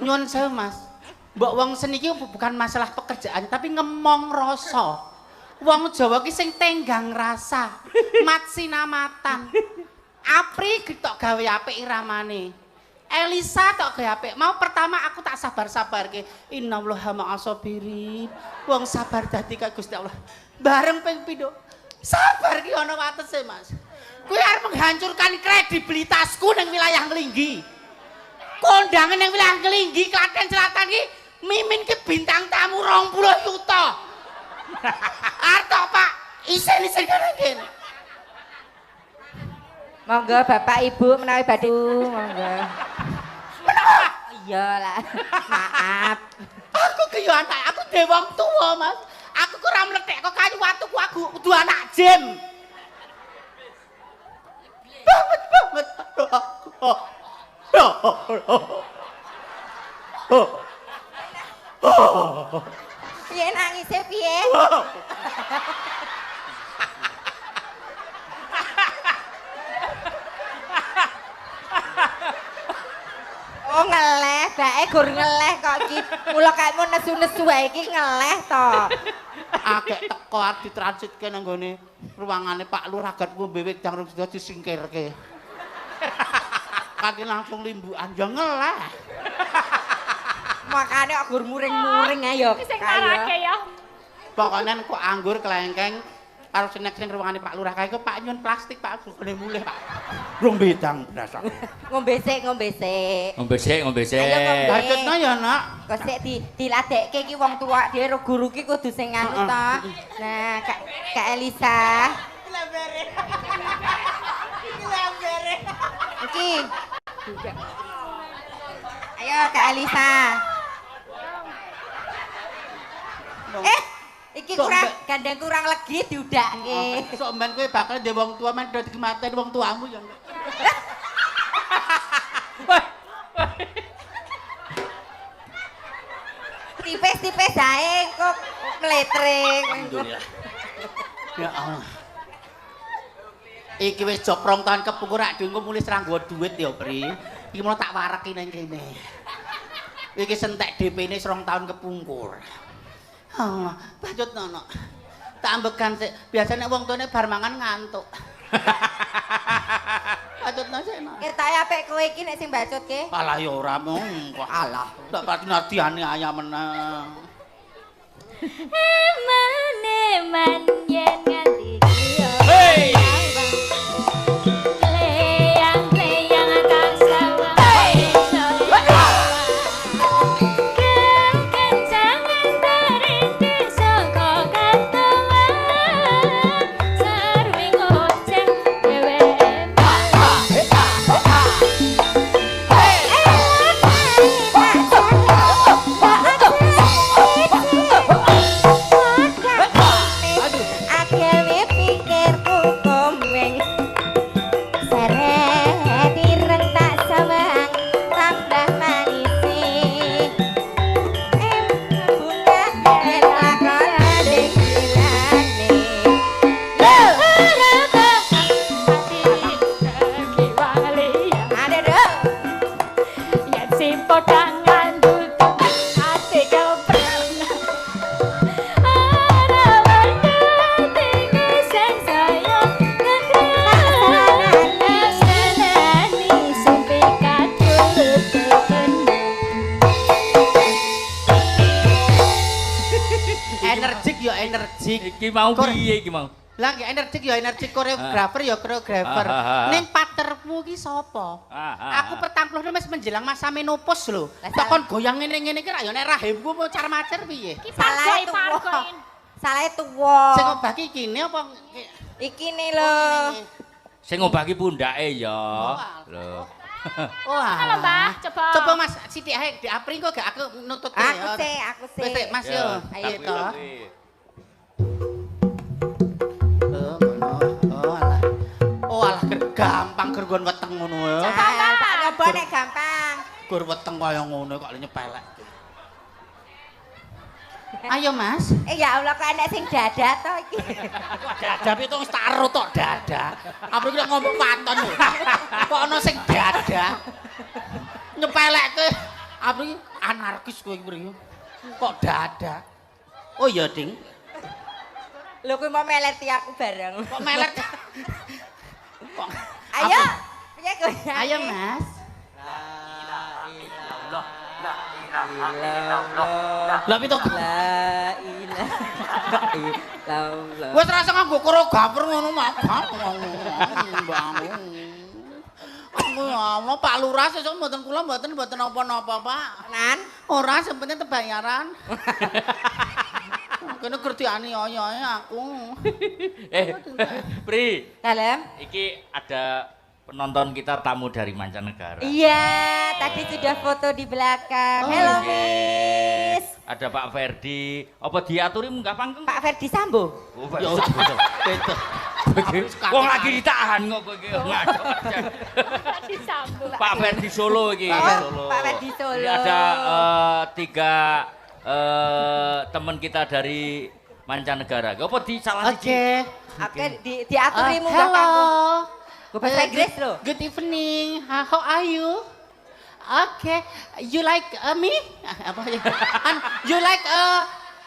Nyuwun sewu Mas. Mbok wong seni iki bukan masalah pekerjaan tapi ngemong rasa. Wong Jawa ki sing tenggang rasa, mat sinamatan. Apri tok gawe apik iramane. Elisa tok gawe apik. Mau pertama aku tak sabar-sabarke. Innallaha ma'asabirin. Wong sabar dadi kaya Gusti Allah. Bareng ping pindho. Sabar ki ana watese Mas. Kuwi arep menghancurkan kredibilitasku ning wilayah Nglinggi. Kondangan yang wilayah Nglinggi, Klaten Selatan ki mimin ki bintang tamu 20 juta. Arto Pak, isen-isen kene. Monggo Bapak Ibu menawi badhe monggo. Menawa? Iyalah. Maaf. Aku ki yo anak, aku dhewe wong tuwa, Mas. Aku ku ora mlethek kok kayu watuku aku kudu anak jim. Banget. Piye nangise piye? Oh ngeleh, bae gur ngeleh kok iki. Mula kae mun nesu-nesu wae iki ngeleh to. Akeh teko arep ditransitke nang gone ruangane Pak Lurah gat ngombe wedang rung sudah disingkirke. Kaki langsung limbukan ya ngeleh. Makane kok gur muring-muring ayo. Sing marake ya. Pokoknya kok anggur kelengkeng karo snack sing ruangane Pak Lurah kae Pak nyun plastik Pak gone mulih Pak. Rung bedang berasa. Ngombe sik. Ngombe sik. Ayo ngombe. Dacetna ya nak. Kok sik diladekke iki wong tuwa dhewe guru ki kudu sing anu to. Nah, Kak Elisa. Iki. Ayo Kak Elisa. Iki kurang gandeng kurang legi diudakke. Sok men kowe bakal ndek wong tua men dadi kematian wong tuamu ya. Tipis-tipis ae kok mletring. Alhamdulillah. Ya Allah. Iki wis jok rong tahun kepungkur rak dhewe mulih serang nggo dhuwit ya, Pri. Iki mulai tak wareki nang kene. Iki sentek DP-ne 2 tahun kepungkur. Allah, bajut nono. Tak ambekan sik. Biasane wong tuane bar mangan ngantuk. Bajut nono sik. Ketoke apik kowe iki nek sing bacutke. Alah ya ora mung. Alah, tak pati nadiane ayam menang. Eman yen nganti kiyo. Hey! Leyang-leyang kang sawah. Ki mau piye ki mau? Lah nggih energi koreografer ya koreografer. Ning patermu ki sapa? Aku pertangkluh wis menjelang masa menopause lho. Kok kon goyang ngene-ngene ki ra ya nek rahimku mau cara-macer piye? Ki Salah pargoin. Salah tuwa. Sing obah ki kene apa Iki nih lho. Sing ngobah ki pundake ya. Lho. Oh, Halo Mbah, coba. Coba Mas sithik ae di apri kok gak aku nutut Aku sih. Wis Mas yo. Ayo to. Oh alah gampang gergon weteng ngono ya. Tak nyoba nek gampang. Gur weteng kaya ngono kok nyepelek. Ayo Mas. Ya Allah kok enek sing dada to iki. Dada itu wis taruh tok dada. Apa iki ngomong paton lho. Kok ana sing dada. Nyepelekke. Apa iki anarkis kowe iki mriki. Kok dada. Oh iya, Ding. Lho kuwi mau meleti aku bareng. Kok melet. Kok Ayo. Piye kowe? Ayo Mas. Lah pitu. La ilaha illallah. Wis rasa nganggo koreografer ngono mak. Aku Allah Pak Lurah sesuk mboten kula mboten apa-apa, Pak. Nan, Ora sebenarnya tebayaran. Kene gerdiani oyo-oyo aku. Pri, dalem. iki ada penonton kita tamu dari mancanegara. Iya, tadi sudah foto di belakang. Halo, Miss. Ada Pak Ferdi. Apa diaturi munggah panggung? Pak Ferdi Sambo. Oh, Pak Ya Ferdi. beda. Wong lagi ditahan kok kowe iki. Ngaco. Disambung. Pak Ferdi Solo iki. Oh, Pak Ferdi Solo. Ini ada 3 teman kita dari mancanegara. Apa di salah siji? Oke. Oke, diaturi munggah Hello. panggung. Gue bahasa Inggris loh. Good evening. How are you? Okay. You like me? Apa ya? You like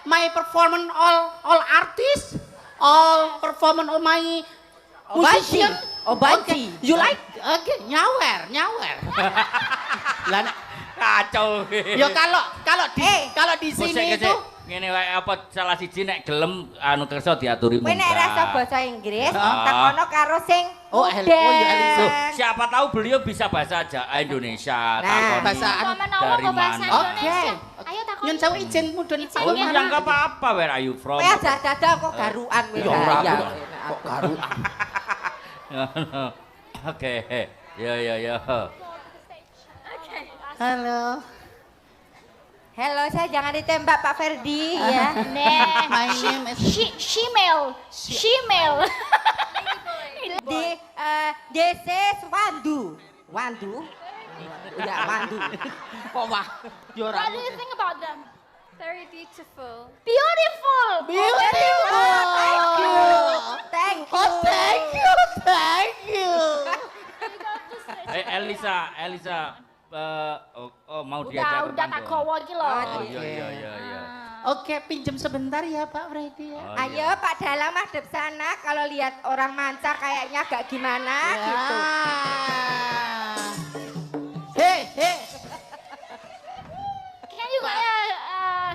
my performance all artists? All performance of my musician? Banci. Okay. You like? Okay. Nyawer. Lah nek Kacau. ya kalau di sini itu ngene wae apa salah siji nek gelem anu kersa diaturi Kowe munggah. nek rasa basa Inggris, Ah. takono karo sing Oh, modern. ya, Elisa. Loh, siapa tahu beliau bisa bahasa Indonesia, Nah, takoni bahasa dari bahasa mana. Indonesia. Oke. Ayo takon. Nyun sewu izin mudhun Oh, ya enggak apa-apa, where are you from? Kowe aja dada kok garuan kowe. Ya ora Ya, kok garuan. Oke. Ya. Halo. Hello, saya jangan ditembak Pak Ferdi ya. Nah, My name is Shimel. This is Wandu. Ya, Wandu. kok wah. Ya ora. What do you think about them? Very beautiful. Beautiful. Beautiful. Thank you. Oh, thank you. Elisa, mau diajak Udah tak gowo iki lho. Oh iya. Oke, pinjam sebentar ya Pak Freddy ya. Oh, Ayo Pak Dalang madep sana, kalau lihat orang manca kayaknya agak gimana gitu. Hei. Can you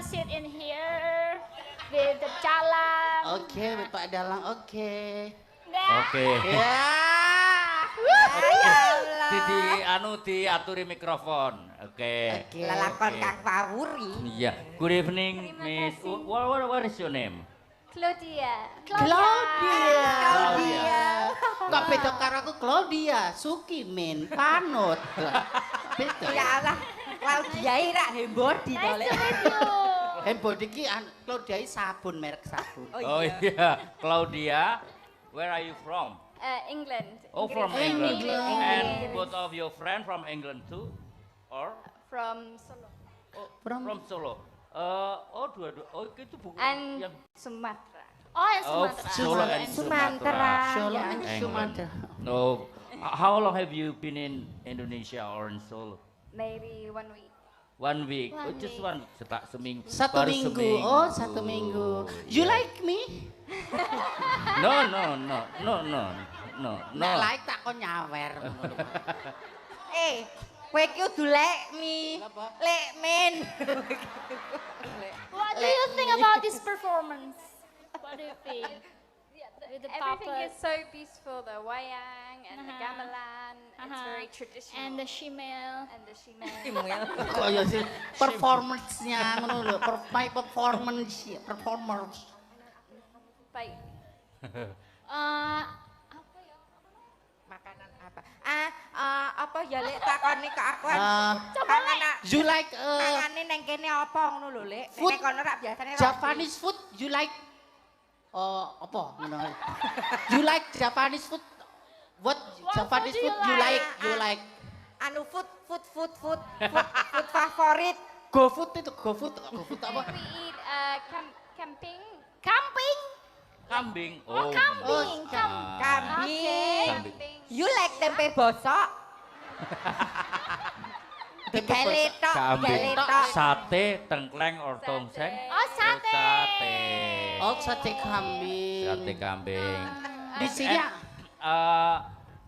sit in here with the Dalang? Oke, Pak Dalang, oke. Nah, Oke. Ya. Ya Allah. Diaturi mikrofon. Oke. Lelakon Kang Pawuri. Iya. Good evening, Miss. What is your name? Claudia. Claudia. Kok beda karo aku Claudia, Sukimin, Panut. Beda. Ya Allah, Claudia ira hembodi to nice lek. to meet you. Hembodi ki Claudia sabun, merek sabun. Oh iya, Claudia. Where are you from? England. Oh, from English. England. And both of your friends from England too? Or From Solo. from Solo? Dua-dua. Oh, itu buku And yang Sumatra. Oh, yang Oh, Sumatera. Solo and Sumatera. Solo Ya. and England. Sumatera. No. How long have you been in Indonesia or in Solo? Maybe 1 week. 1 week. One Just week. one. Seminggu. Satu Baru minggu. seminggu. Oh, satu minggu. You Yeah. like me? No. Nek like tak kon nyawer. Kowe iki kudu lek mi. Lek men. What do you think about this performance? What do you think? With the Everything puppet is so beautiful. The wayang and the gamelan. It's very traditional. and the shemale. And the shimel. Kok ya sih performance-nya ngono lho, my performance. Baik. Apa ya? Makanan apa? Apa ya lek takoni ke aku. Coba you like Mangane neng kene apa ngono lho lek. Food. Nek kono rak biasane Japanese food, you like apa ngono. You like Japanese food? What Japanese food food you you like? like? You like anu food favorit. go food itu go food apa? We eat camping. Kambing. Kambing. Oh, kambing. Kambing. Camping. You like tempe bosok? Galetok, Kambing. galetok. Sate, tengkleng, or tongseng. Oh, sate. Sate. Oh, sate kambing. Sate kambing. Di sini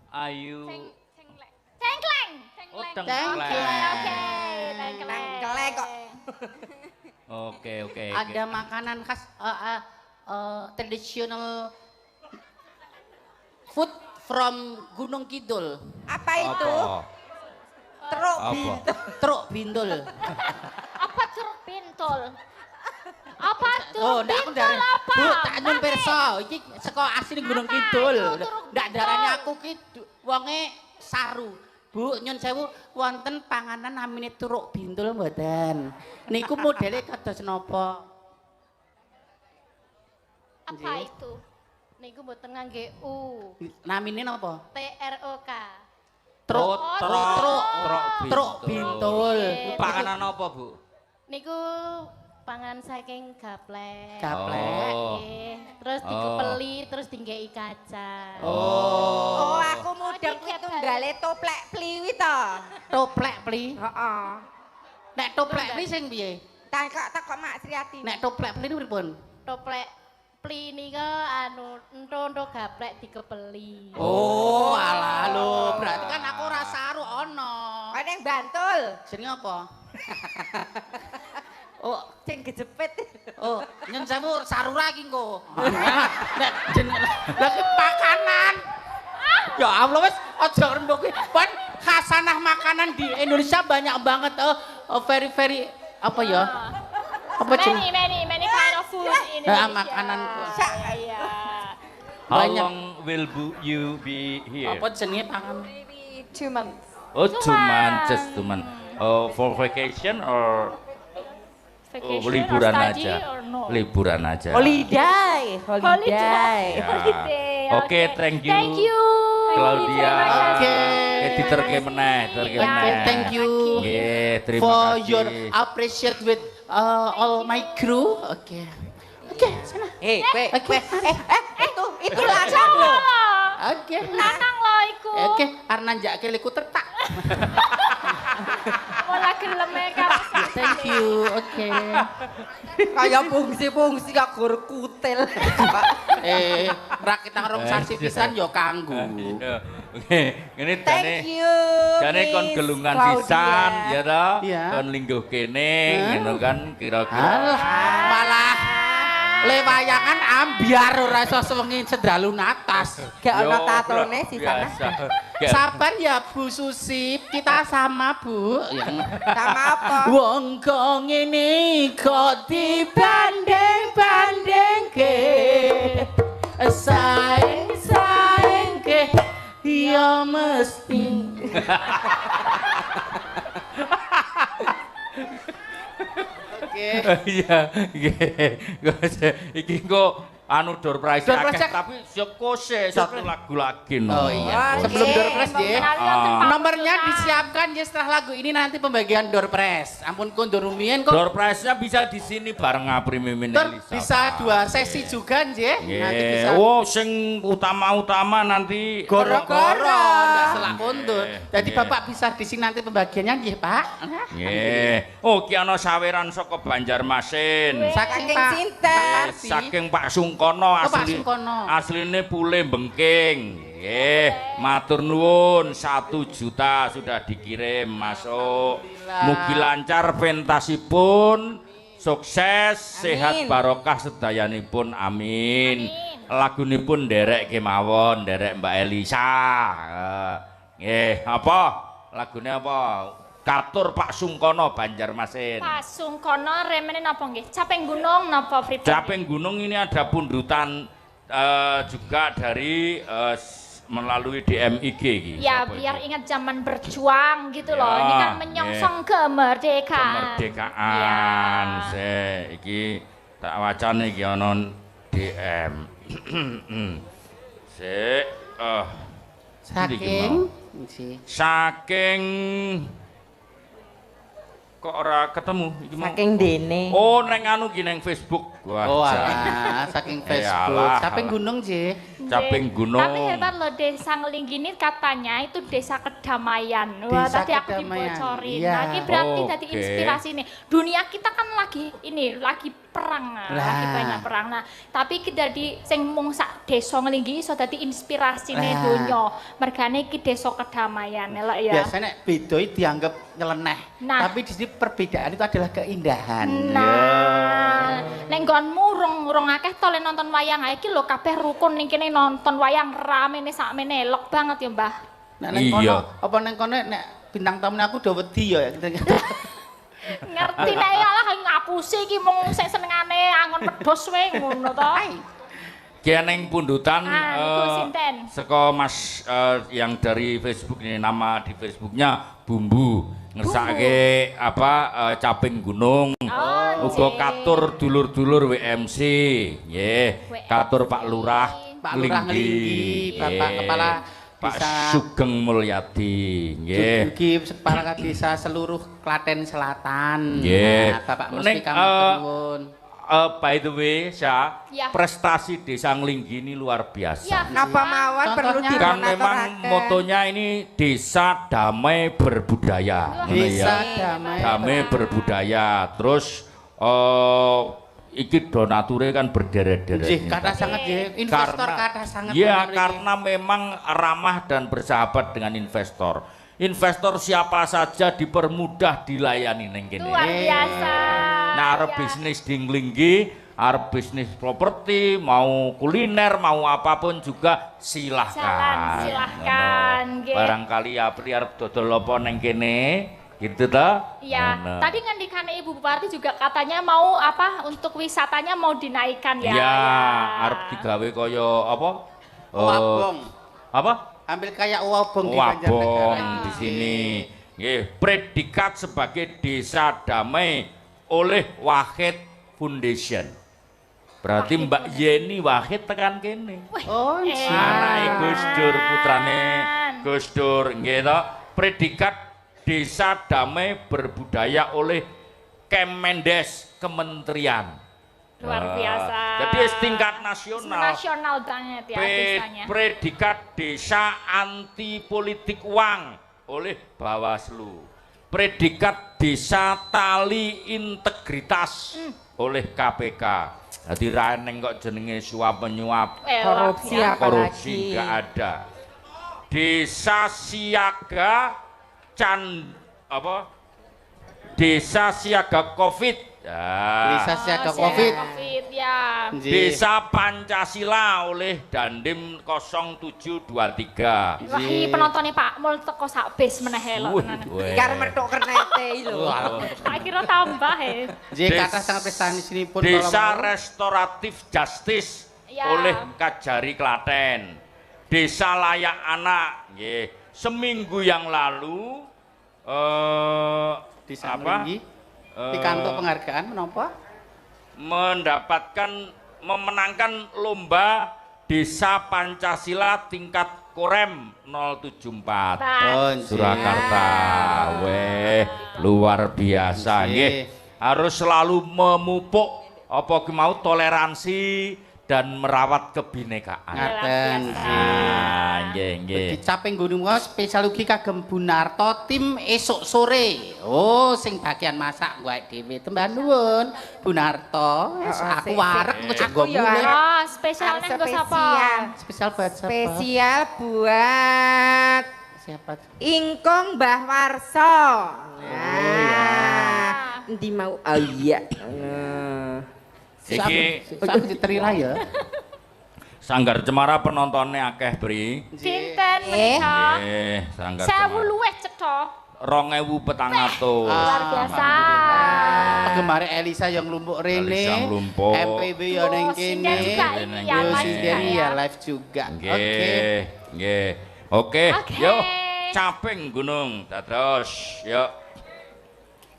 Ayu. Tenglek. Tengkleng. Oh, Tenglek. tengkleng. Oke, tengkleng. Tengkleng kok. Oke. ada makanan khas traditional food from Gunung Kidul. Apa itu? Truk Apa? Truk bindul. Apa truk bintol? Apa Oh, truk ndak aku bintol dari apa? Bu, tak nyun pirsa. Iki saka asli Gunung Apa Kidul. itu truk Ndak bintol? darane aku ki wonge saru. Bu, nyun sewu wonten panganan namine truk bindul mboten. Niku modele kados napa? Apa Nggih. itu? Niku mboten ngangge U. Namine napa? TROK. Truk, Truk truk bintul. Oke. Panganan apa, Bu? Niku pangan saking gaplek. Gaplek. Oh. Nggih. Terus dikepeli, terus dinggeki kacang. Oh, aku mudeng Oh, kuwi tiap tunggale toplek pliwi to. Toplek pli. Heeh. Nek toplek pli sing piye? Takok Mak Sriati. Nek toplek pli niku pripun? Toplek pli nika anu entuk gaplek dikepeli. Oh, alah lho, berarti kan aku ora saru ono. Ana yang Bantul. Jenenge apa? Oh, Sing gejepit. oh, nyun sewu sarura iki engko. Nek jenenge lha ki makanan. Ya Allah wis aja rembug kuwi. Pan khasanah makanan di Indonesia banyak banget. Very apa ya? Apa jenenge? Many kind of food in Indonesia. Makanan. Iya. How Banyak. long will you be here? Apa jenenge pangan? Maybe 2 months. Oh, 2 months, just 2 months. Oh, for vacation or Vacation liburan or study aja? or no? Liburan aja. Holiday. Ya. Oke, thank you. Thank you. Claudia. Oke. Diterke meneh, diterke Ya. meneh. Thank you. Nggih, terima For kasih. your appreciate with all my crew. Oke. Oke, sana. Kowe. Oke. Itu lanang lho. Oke. Lanang lo iku. Oke, karena njake liku tertak. Ora gelem karo Thank you. Oke. Kaya fungsi-fungsi kok gur kutil. Rakit nang rong sasi pisan ya kanggo. Iya. Oke, ngene Thank you. jane kon Miss gelungan Claudia. pisan ya toh. Iya. Kon lingguh kene ngono kan kira-kira. Alah, malah lewayangan ambiar ora iso sewengi sedralu natas. Gak ono Yo, tatone bro, di sana. biasa. Sabar ya Bu Susi, kita sama Bu. Sama apa? Wong kok ngene kok dibanding-bandingke. Saing-saingke ya mesti. Oke. Iya, iki kok anu door prize Door prize akeh tapi siap kose satu lagu lagi no. Oh iya, sebelum door prize ya. Nomornya disiapkan ya setelah lagu ini nanti pembagian door prize. Ampun kondur rumiyin kok. Door prize-nya bisa di sini bareng Apri Mimin Door Elisa. bisa 2 sesi juga nggih. Nanti bisa. Oh, sing utama-utama nanti Goro-goro, ndak selak kondur. Jadi Nggih. Bapak bisa di sini nanti pembagiannya nggih, Pak. Nggih. Oh, ki ana saweran saka Banjarmasin. Saking Saking Pak. sinten? Saking Pak Sungkono Oh, Pak Sungkono. asline Pule Bengking. Nggih, matur nuwun 1 juta sudah dikirim masuk. Mugi lancar pentasipun sukses, sehat barokah sedayanipun. Amin. Lagunipun nderek kemawon, nderek Mbak Elisa. Nggih, apa? Lagune apa? Katur Pak Sungkono Banjarmasin. Pak Sungkono remene napa nggih? Caping Gunung napa Frida? Caping Gunung ini ada pundutan juga dari melalui DMIG gitu. Ya biar ingat zaman berjuang gitu loh. Ya, Ini kan menyongsong kemerdekaan. Kemerdekaan. Ya. Iki tak wacane iki ana DM. Saking Saking kok ora ketemu iki mau. Saking dene. Oh, neng anu ki neng Facebook. Wah. Oh alah, saking Facebook. Yalah, Caping alah. Gunung sih. Caping Gunung. Tapi hebat loh Desa Ngelinggini katanya itu desa kedamaian. Wah, Desa tadi aku kedamaian. dibocorin. Iya. Nah, ini berarti Oke. jadi inspirasi nih. Dunia kita kan lagi perang, nah, lagi Lah. banyak perang. Nah, tapi kita di sing mung sak desa Ngelinggini iso dadi inspirasi nih Lah. donya. Mergane iki desa kedamaian lho ya. Biasanya beda itu dianggap nyeleneh. Nah. Tapi di sini perbedaan itu adalah keindahan. Nah, nek nggonmu rong akeh to le nonton wayang ae iki lho kabeh rukun ning kene nonton wayang ramene sakmene elok banget ya, Mbah. Nek neng Iya. kono apa neng kono nek bintang tamu aku udah wedi ya. Ngerti nek ya lah ngapusi iki mung sing senengane angon pedhos wae ngono to. Ki neng pundutan Niku sinten? saka Mas yang dari Facebook ini, nama di Facebooknya Bumbu ngersake apa Caping Gunung. Oh, Uga nggih. katur dulur-dulur WMC, nggih. Katur Pak Lurah Pak Lurah Ngelinggi, Bapak nggih. Kepala Pak Desa Sugeng Mulyadi, nggih. Dugi kepala desa seluruh Klaten Selatan. Nggih. Nah, Bapak Neng, Musti Kampung Nuwun. By the way, Sya, Ya. prestasi Desa Ngelinggini luar biasa. Ya, Napa mawon perlu Contohnya? Kan memang didonaturake. motonya ini desa damai berbudaya. Ngono Desa ya. damai. Damai berbudaya. Terus iki donature kan berderet-deret. Nggih, kata sangat nggih. Investor kata sangat. Ya, bener iki. karena memang ramah dan bersahabat dengan investor. Investor siapa saja dipermudah dilayani ning kene. luar biasa. Nah, arep Ya. bisnis di Ngelinggi, arep bisnis properti, mau kuliner, mau apapun juga silahkan. Jalan, silahkan, Ngono. nggih. Barangkali Apri arep dodol apa neng kene, gitu ta? Ya, Ngono. tadi ngendikane Ibu Bupati juga katanya mau apa untuk wisatanya mau dinaikkan ya. Ya, arep digawe kaya apa? Wabong. Apa? Ambil kayak wabong di Wabong Banjarnegara. di sini. Nggih, predikat sebagai desa damai oleh Wahid Foundation. Berarti Mbak Yeni Wahid tekan kene. Oh, iya. Anake Gus Dur, putrane Gus Dur, nggih to. Predikat desa damai berbudaya oleh Kemendes Kementerian. Luar biasa. Jadi tingkat nasional. Nasional banget ya desanya. Predikat desa anti politik uang oleh Bawaslu. Predikat desa tali integritas oleh KPK. Jadi raneng kok jenenge suap menyuap, Korupsi ya. korupsi apalagi. enggak ada. Desa siaga Desa siaga Covid. Ya. Desa siaga Oh, Covid. Covid ya. Nggih. Desa Pancasila oleh Dandim 0723. Wah, ini penontonnya Pak Mul teko sak bis meneh lho tenan. Weh. Karo metuk kernete lho. Tak kira tambah ya. Nggih, kata sangat prestasi sini pun Desa Restoratif Justice Ya. oleh Kajari Klaten. Desa Layak Anak, nggih. Seminggu yang lalu di apa? pikantuk penghargaan menapa? Memenangkan lomba Desa Pancasila tingkat Korem 074. Nah, Surakarta. Weh, luar biasa Nggih. nggih. Harus selalu memupuk apa ki mau toleransi dan merawat kebinekaan. Ngaten. Ah, nggih nggih. Di Caping Gunung Mau spesial ugi kagem Bunarto tim esuk sore. Oh, sing bagian masak gue dhewe tembah nuwun. Bunarto, aku wareg engko jek Aku ya mulai. oh, spesialnya Harus nggo sapa? spesial. Spesial buat siapa? Spesial buat Siapa? Ingkung Mbah Warso. Nah, endi mau? Oh iya. Iki Sak diterira ya. Sanggar Cemara penontonnya akeh, Bri. Dinten menika. Sanggar 1000 Cemara. luwih cetha. 2400. Luar biasa. Penggemar Elisa yang lumpuk rene. Elisa nglumpuk. MPB ya ning Sinden kene. juga ini ya, Yo live Sinden juga ya live juga. Oke. Nggih, nggih. Oke, Oke. yuk caping gunung dados. Yuk.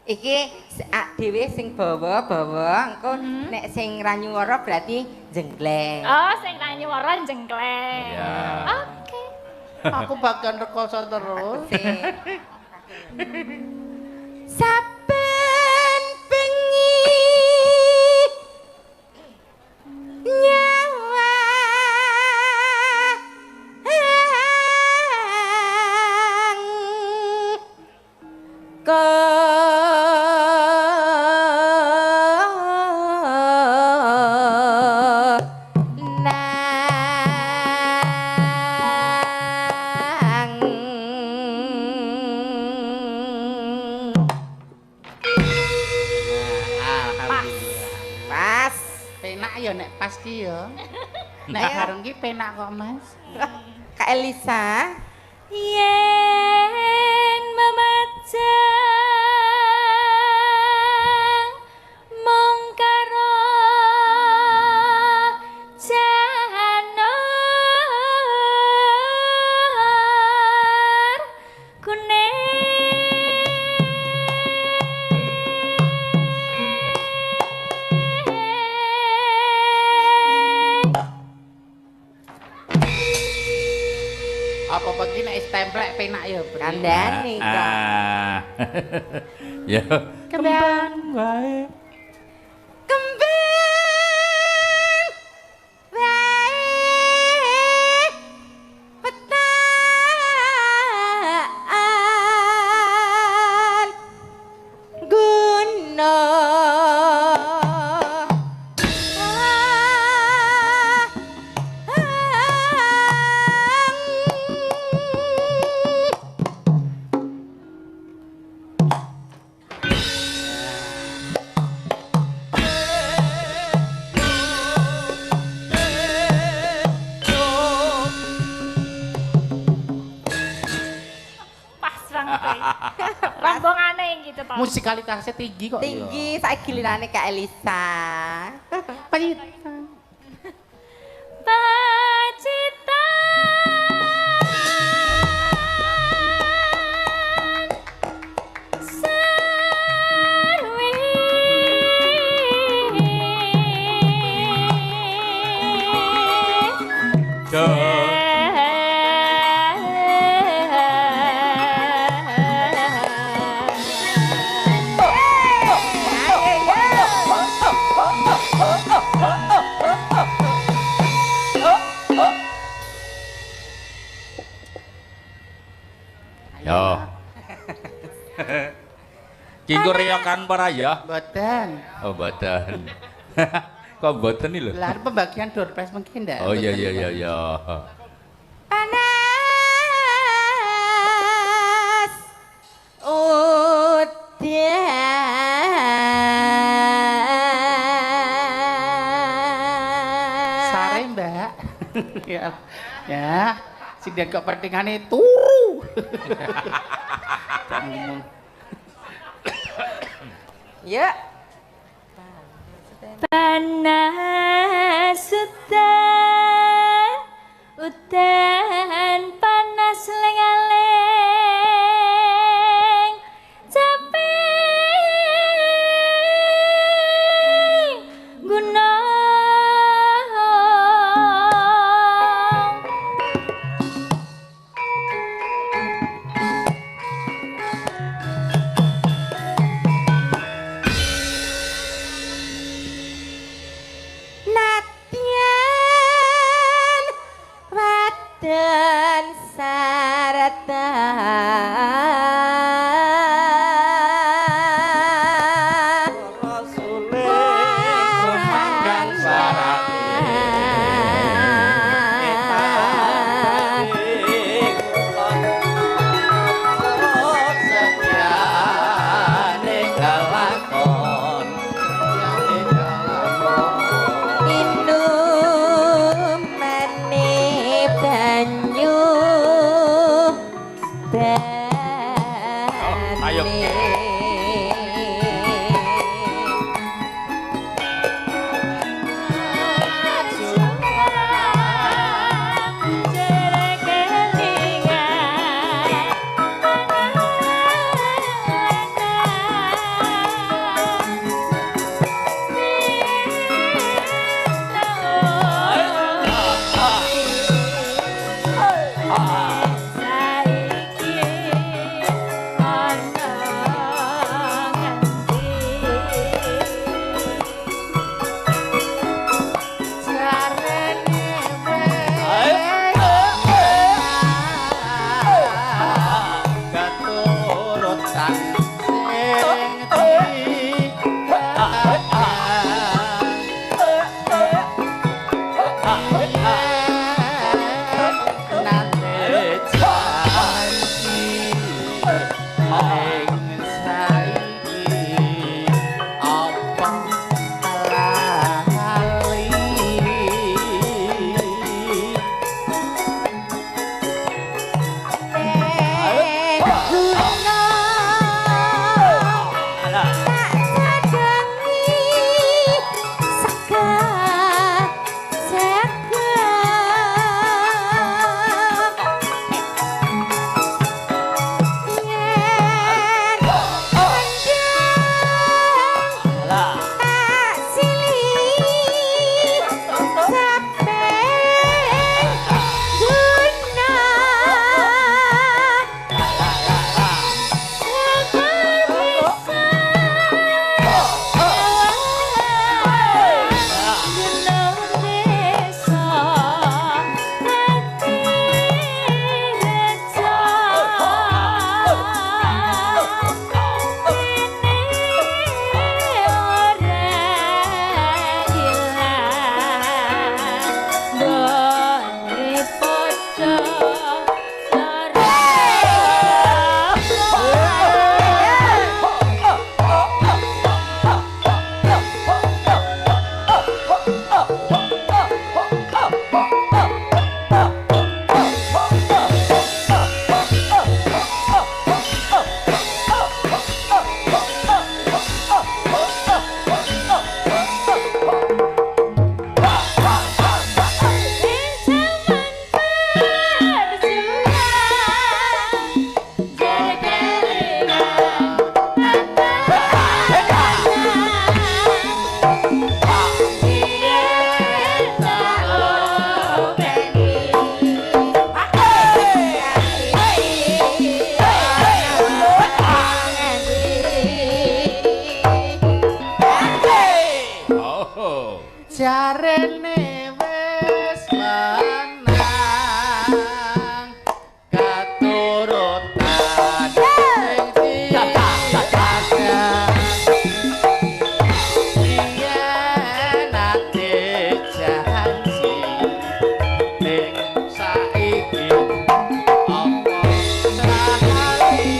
Iki dhewe sing bawa-bawa, engko nek sing ra nyuwara berarti jenggleng. Oh, sing ra nyuwara jengkleng. Ya. Oke. Aku bakal rekoso terus. Saben bengi nyawa pas. Penak ya nek pasti ya. Nek bareng ki penak kok, Mas. Kak Elisa, Yen memajang mung karo janur kuning. Apa pagi nek templek penak ya, Bro. kandhane kok. Ya. Kembang wae. Kembang wae petaan guna Pas banget. Rombongane gitu toh. Musikalitasnya tinggi kok. tinggi saiki gilirane Kak Elisa. Pacitan sarwi Yo. Kinggo reyokan para ya? Boten. Oh, boten. Kok boten nih lho? Lah pembagian door prize mungkin ndak? Oh iya iya iya iya. Panas udan. Sare, Mbak. Ya. Ya. Sinden kok pertingane turu. Ngomong. Ya. panas udan udan panas lengaleng caping gunung Nadyan wadan sarata Kumandang Sekiane kalako banyu ayo. Jarene wis menang katurutan sing dijaga yen ate janji ning saiki apa sahali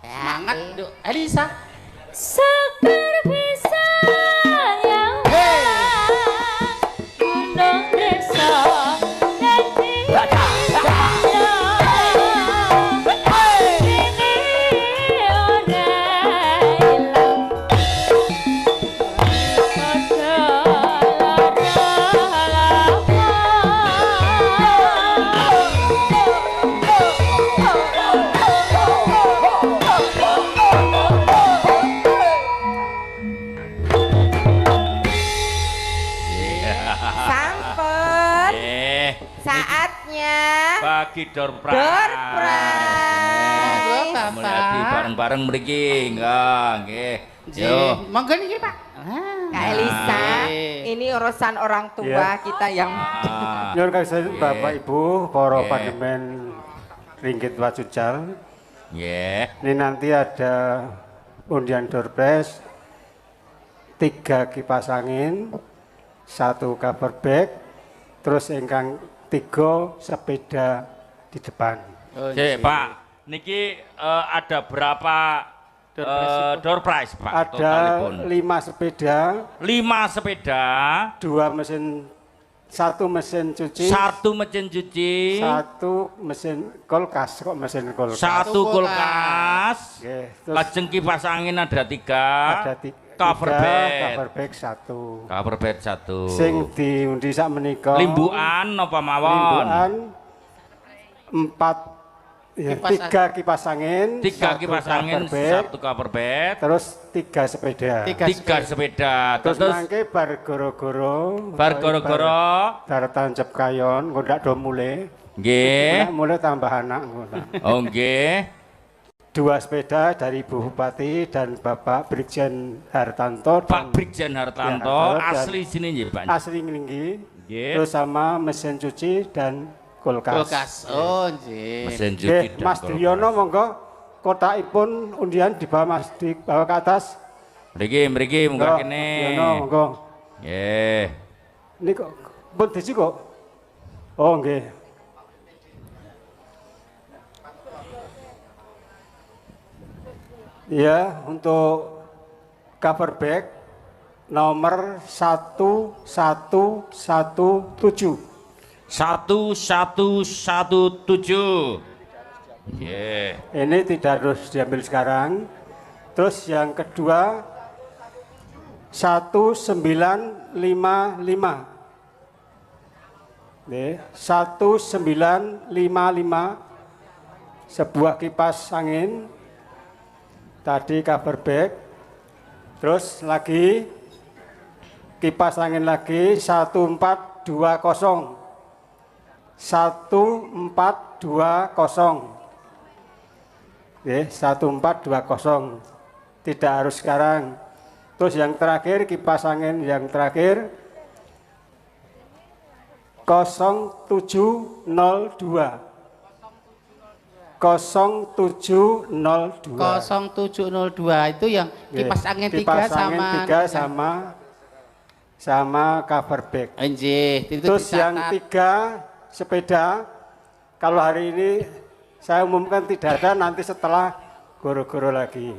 Semangat, Duk. Elisa. Seger bisa yang gunung desa nanti sampun Eh, saatnya bagi door prize. door prize Bapak. Mulyadi bareng-bareng mriki. Enggak, nggih. Yo. Monggo niki, Pak. Kak Elisa, ini urusan orang tua kita yang Nyuwun kasih Bapak Ibu, para pandemen Ringgit Wajucal. Nggih. Ini nanti ada undian door prize, 3 kipas angin, 1 cover bag, terus ingkang 3 sepeda di depan. Cek, Pak. Niki ada berapa door prize, Pak? Ada totalipun? 5 sepeda, 5 sepeda, 2 mesin, 1 mesin cuci, 1 mesin cuci, 1 mesin kulkas, kok mesin kulkas. 1 kulkas, Oke, terus lajeng kipas angin ada 3, ada cover cover bag bag 1. cover bag 1. Sing diundi sak menika Limbukan apa mawon? limbukan 4 ya, 3 kipas angin, 3 1 kipas angin, cover bag, 1 cover bag, terus 3 sepeda. 3 sepeda. Terus Terus mangke bar goro-goro, bar goro-goro, bar tancep kayon, engko ndak do mulai. nggih. Mulai tambah anak ngono. Oh nggih. 2 sepeda dari Ibu Bupati dan Bapak Brigjen Hartanto. Pak Brigjen Hartanto, Ya, asli sini nggih, Pak. Asli Nglinggi. Nggih. Terus sama mesin cuci dan kulkas. Oh, nggih. Mesin Oke, cuci dan Mas kulkas. Triyono monggo kotakipun undian dibawa Mas di bawah ke atas. Mriki munggah Monggo, kene. Triyono monggo. Nggih. Ini kok pun disi kok. Oh nggih. Ya, untuk cover bag nomor 1117. 1117. Nggih. Ini tidak harus diambil sekarang. Terus yang kedua 1955. Nih, 1955 sebuah kipas angin. Tadi cover bag. Terus lagi kipas angin lagi 1420. 1420. Oke, 1420. Tidak harus sekarang. Terus yang terakhir kipas angin yang terakhir 0702. 0702. 0702 itu yang kipas angin 3 kipas sama angin 3 sama cover bag. Nggih, itu Terus yang dicatat. 3 sepeda, kalau hari ini saya umumkan tidak ada, nanti setelah goro-goro lagi.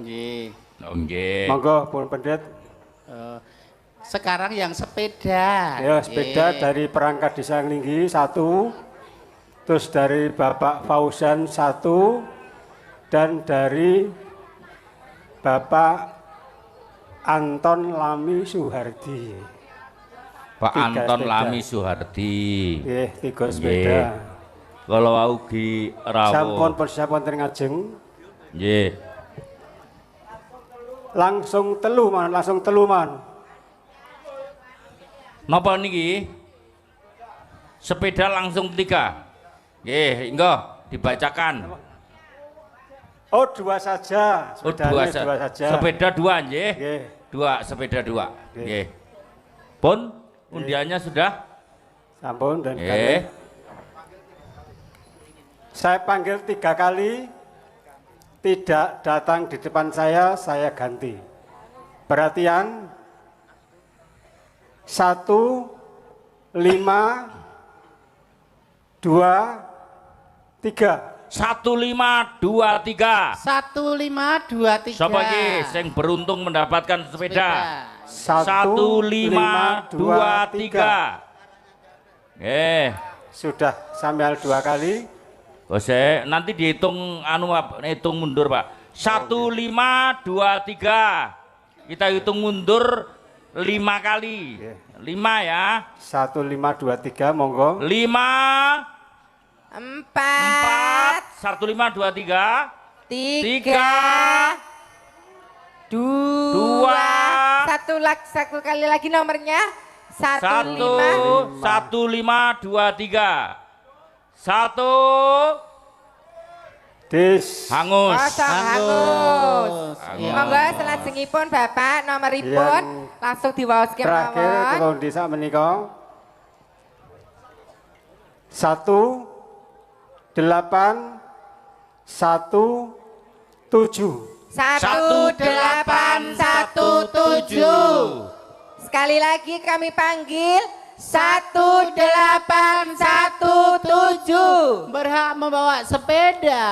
Nggih. Oh nggih. Monggo pun pendet. Sekarang yang sepeda. Ya, sepeda Nggih. dari perangkat desa Nglinggi 1, terus dari Bapak Fauzan 1, dan dari Bapak Anton Lami Suhardi. Pak 3 Anton sepeda. Lami Suhardi. Nggih, 3 sepeda. Kalau augi Sampun rawuh. persiapan teng ngajeng. Nggih. Langsung telu man. Napa niki? Sepeda langsung 3. Nggih, engko dibacakan. Oh, 2 saja. Oh, Sepedanya 2 2 saja. Sepeda 2 nggih. Nggih. 2 sepeda 2. Nggih. Pun undiannya sudah? Sampun dan Nggih. kali. Saya panggil 3 kali, tidak datang di depan saya ganti. Perhatian. 1, 5, 2, 3. 1523. 1523. Sapa iki sing beruntung mendapatkan sepeda? 1523. 1523. Sudah sampai 2 kali. Bose, nanti dihitung hitung mundur, Pak. 1523. Kita hitung mundur 5 kali. 5 ya. 1523 monggo. 5 4 1523 3 2 satu kali lagi nomornya 15 1523 1 Dis. Hangus. Kosong hangus. Iya. Monggo selajengipun Bapak nomoripun Yang langsung diwaoske Terakhir mawon. kula desa menika 1817. 1817. Sekali lagi kami panggil 1817. Berhak membawa sepeda.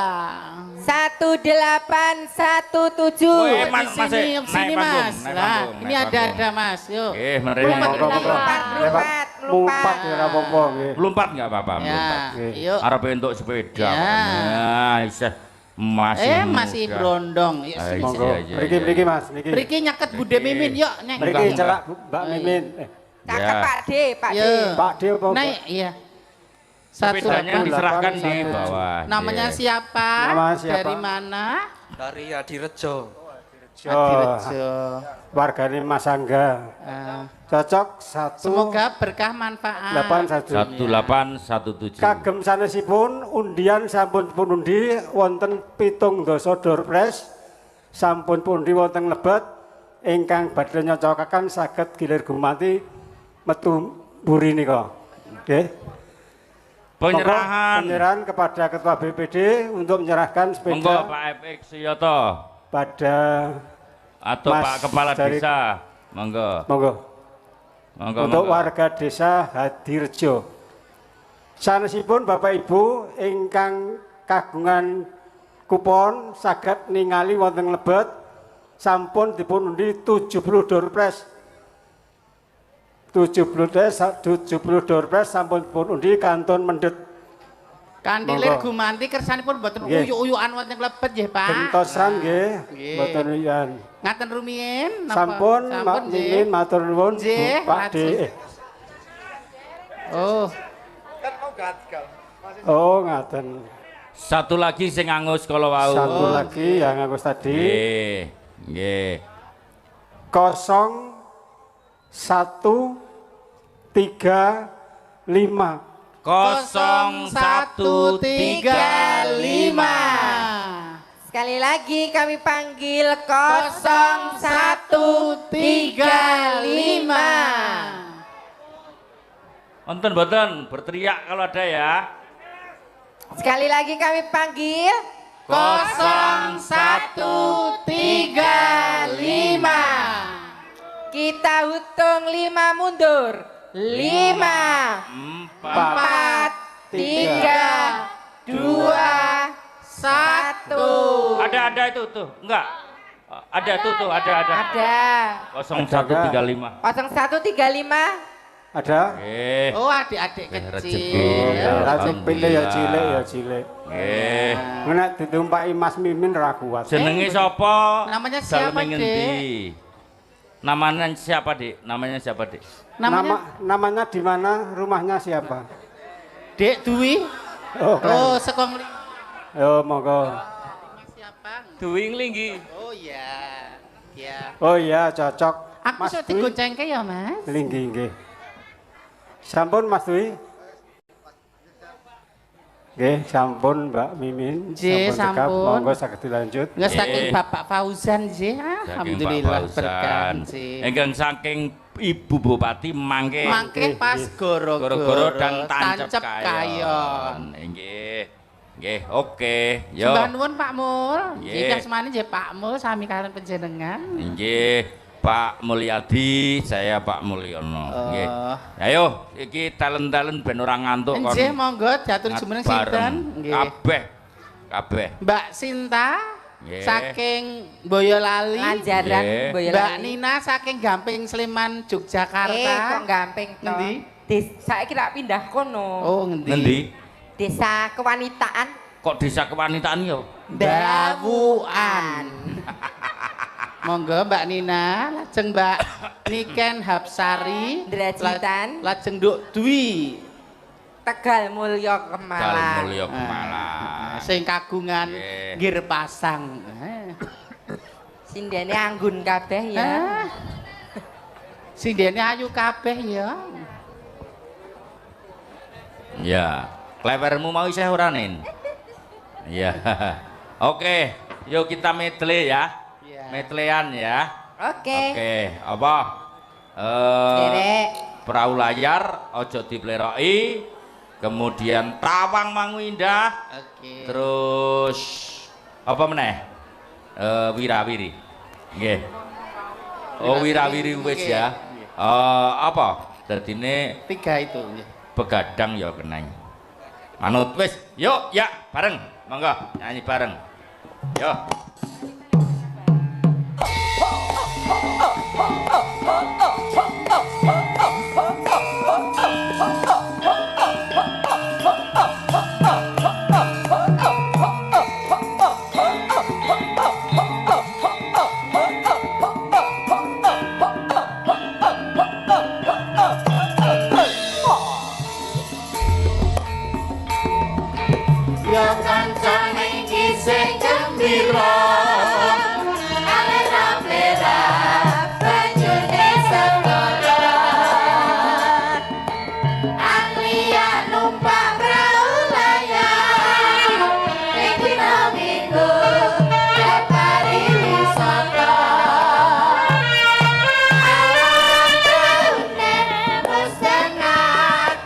1817. Woi, Mas, Di sini, naik sini panggung, Mas. naik Lah, panggung, ini naik panggung. ada Mas. Yuk. Mari. Monggo monggo. Melompat. Mumpat ya ora apa-apa nggih. Melompat enggak apa-apa, melompat. Ya, yuk. Arep entuk sepeda. Ya. Nah, isih masih Masih muda. brondong. Yuk, Ayo. sini, Monggo. sini. Iya, Mriki iya. mriki Mas, niki. Mriki nyaket Bude Mimin yuk, Neng. Mriki Enggak. celak Mbak Mimin. Cakep Ya. Pak D, Pak D. Yo. Pak D apa? Mbak? Naik, iya. Sepedanya Satu, diserahkan di delapan, bawah. Namanya Iya. siapa? Nama siapa? Dari mana? Dari Adirejo. Adirejo. Wargane Mas Angga. Cocok satu. Semoga berkah manfaat. 1817. Kagem sanesipun undian sampun pun undi wonten 7 dasa door prize. Sampun pundi wonten lebet ingkang badhe nyocokaken saged gilir gumanti metu mburi nika. Nggih. Penyerahan kepada Ketua BPD untuk menyerahkan Monggo sepeda Pak FX Suyoto pada atau Mas Pak Kepala dari- Desa. Monggo. monggo Monggo. untuk monggo. warga desa Hadirejo. Sanesipun Bapak Ibu ingkang kagungan kupon saged ningali wonten lebet sampun dipun undi 70 door prize. 70 door prize sampun dipun undi kantun mendhet Kandilir Monggo. Gumanti kersanipun mboten Nggih. uyuk-uyukan wonten lebet nggih, Pak. gentosan nggih Nggih. mboten uyan. Ngaten rumiyin napa? Sampun Mbak nggih. Mimin matur nuwun Nggih, Pak D. lajeng. Oh, Oh ngaten. Satu lagi sing angus kala wau. Satu lagi yang aku tadi. Nggih. Nggih. 0135. 0135. Sekali lagi kami panggil 0135. Wonten mboten berteriak kalau ada ya. Sekali lagi kami panggil 0135. Kita hitung 5 mundur. 5, 4, 3, 2, 1. Ada itu tuh. Enggak. Ada tuh ada. Ada. 0135. 0135. Ada? Nggih. Oh, adik-adik Rezeki. kecil. Ya, Racik pilih ya Alhamdulillah. cilik. Nggih. Nek ditumpaki Mas Mimin ra kuat. Jenenge sapa? Namanya siapa, Daleme Dek? ngendi? Namanya siapa, Dik? Namanya siapa, Dik? Namanya di mana? Rumahnya siapa? Dek Dwi. Oh, Oh, sekong li. Yo monggo. Siapa? Duwing linggi. Oh iya. Ya. Oh iya cocok. Aku Mas sok Dwi. digoncengke ya, Mas. Linggi nggih. Sampun Mas Dwi. Nggih, sampun Mbak Mimin. Nggih, cekap. sampun. Monggo saged dilanjut. Nggak saking Nggih. Bapak Fauzan nggih. Alhamdulillah berkah nggih. Enggang saking Ibu Bupati mangke. Mangke pas Goro-goro goro-goro dan tancep kayon. kayon. Nggih. Nggih, oke. Yo. Sembah nuwun Pak Mul. Nggih. Nggih asmane nggih Pak Mul sami kalian panjenengan. Nggih, Pak Mulyadi, saya Pak Mulyono. Nggih. Ayo, iki talent-talent ben ora ngantuk kon. Nggih monggo diatur jumeneng sinten? Nggih. Kabeh. Mbak Sinta Nggih. saking Boyolali. Lanjaran Nggih. Mbak Boyolali. Nina saking Gamping Sleman Kok Yogyakarta. gampang to. Ngendi? Saya kira pindah kono. Oh ngendi? Ngendi? Desa kewanitaan Kok desa kewanitaan yo? Dawuan. Monggo Mbak Nina, lajeng Mbak Niken Hapsari, Drajitan. lajeng Nduk Dwi. Tegal Mulya Kemalang. Kali Mulya Kemalang. Sing kagungan Nggih. gir pasang. Sindene anggun kabeh ya. Sindene ayu kabeh ya. Ya, klewermu mau isih ora nen? Iya. Oke, yuk kita medley ya. Iya. Medleyan ya. Oke. Oke, apa? Derek. Perahu layar, ojo dipleroki. Kemudian Tawang Mangu Indah. Oke. Terus apa meneh? Wirawiri. Nggih. Oh, wirawiri wis ya. Apa? Dadine 3 itu nggih. begadang ya keneng. Manut wis, yuk ya bareng. Monggo nyanyi bareng. Yo. Yo kancane iki sing gembira alera plera bajune segara Anglia numpak perahu layar iki minggu hari wisata alam taune mustenat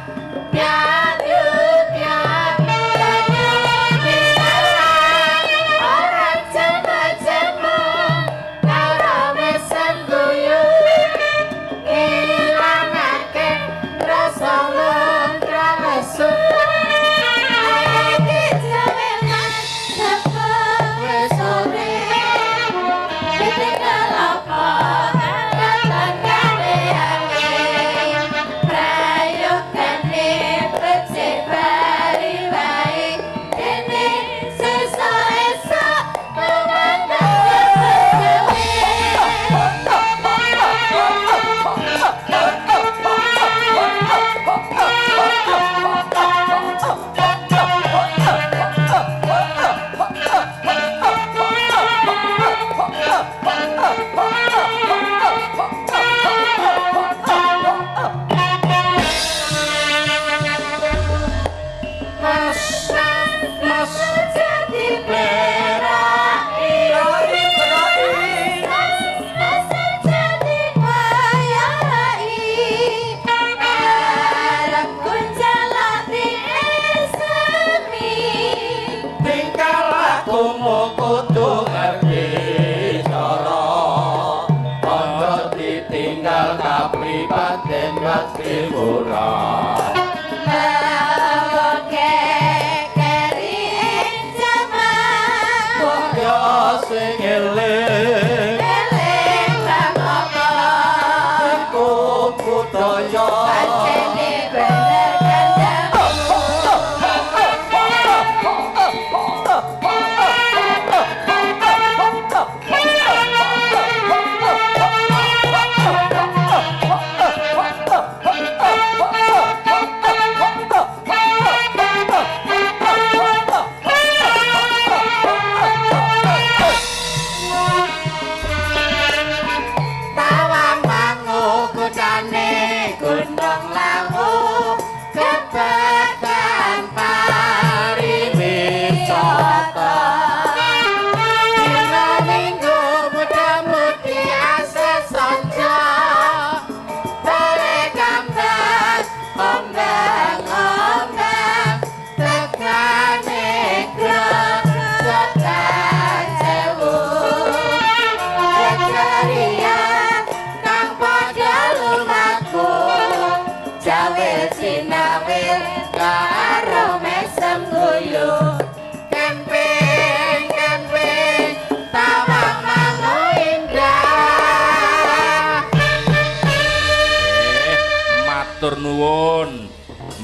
Matur nuwun.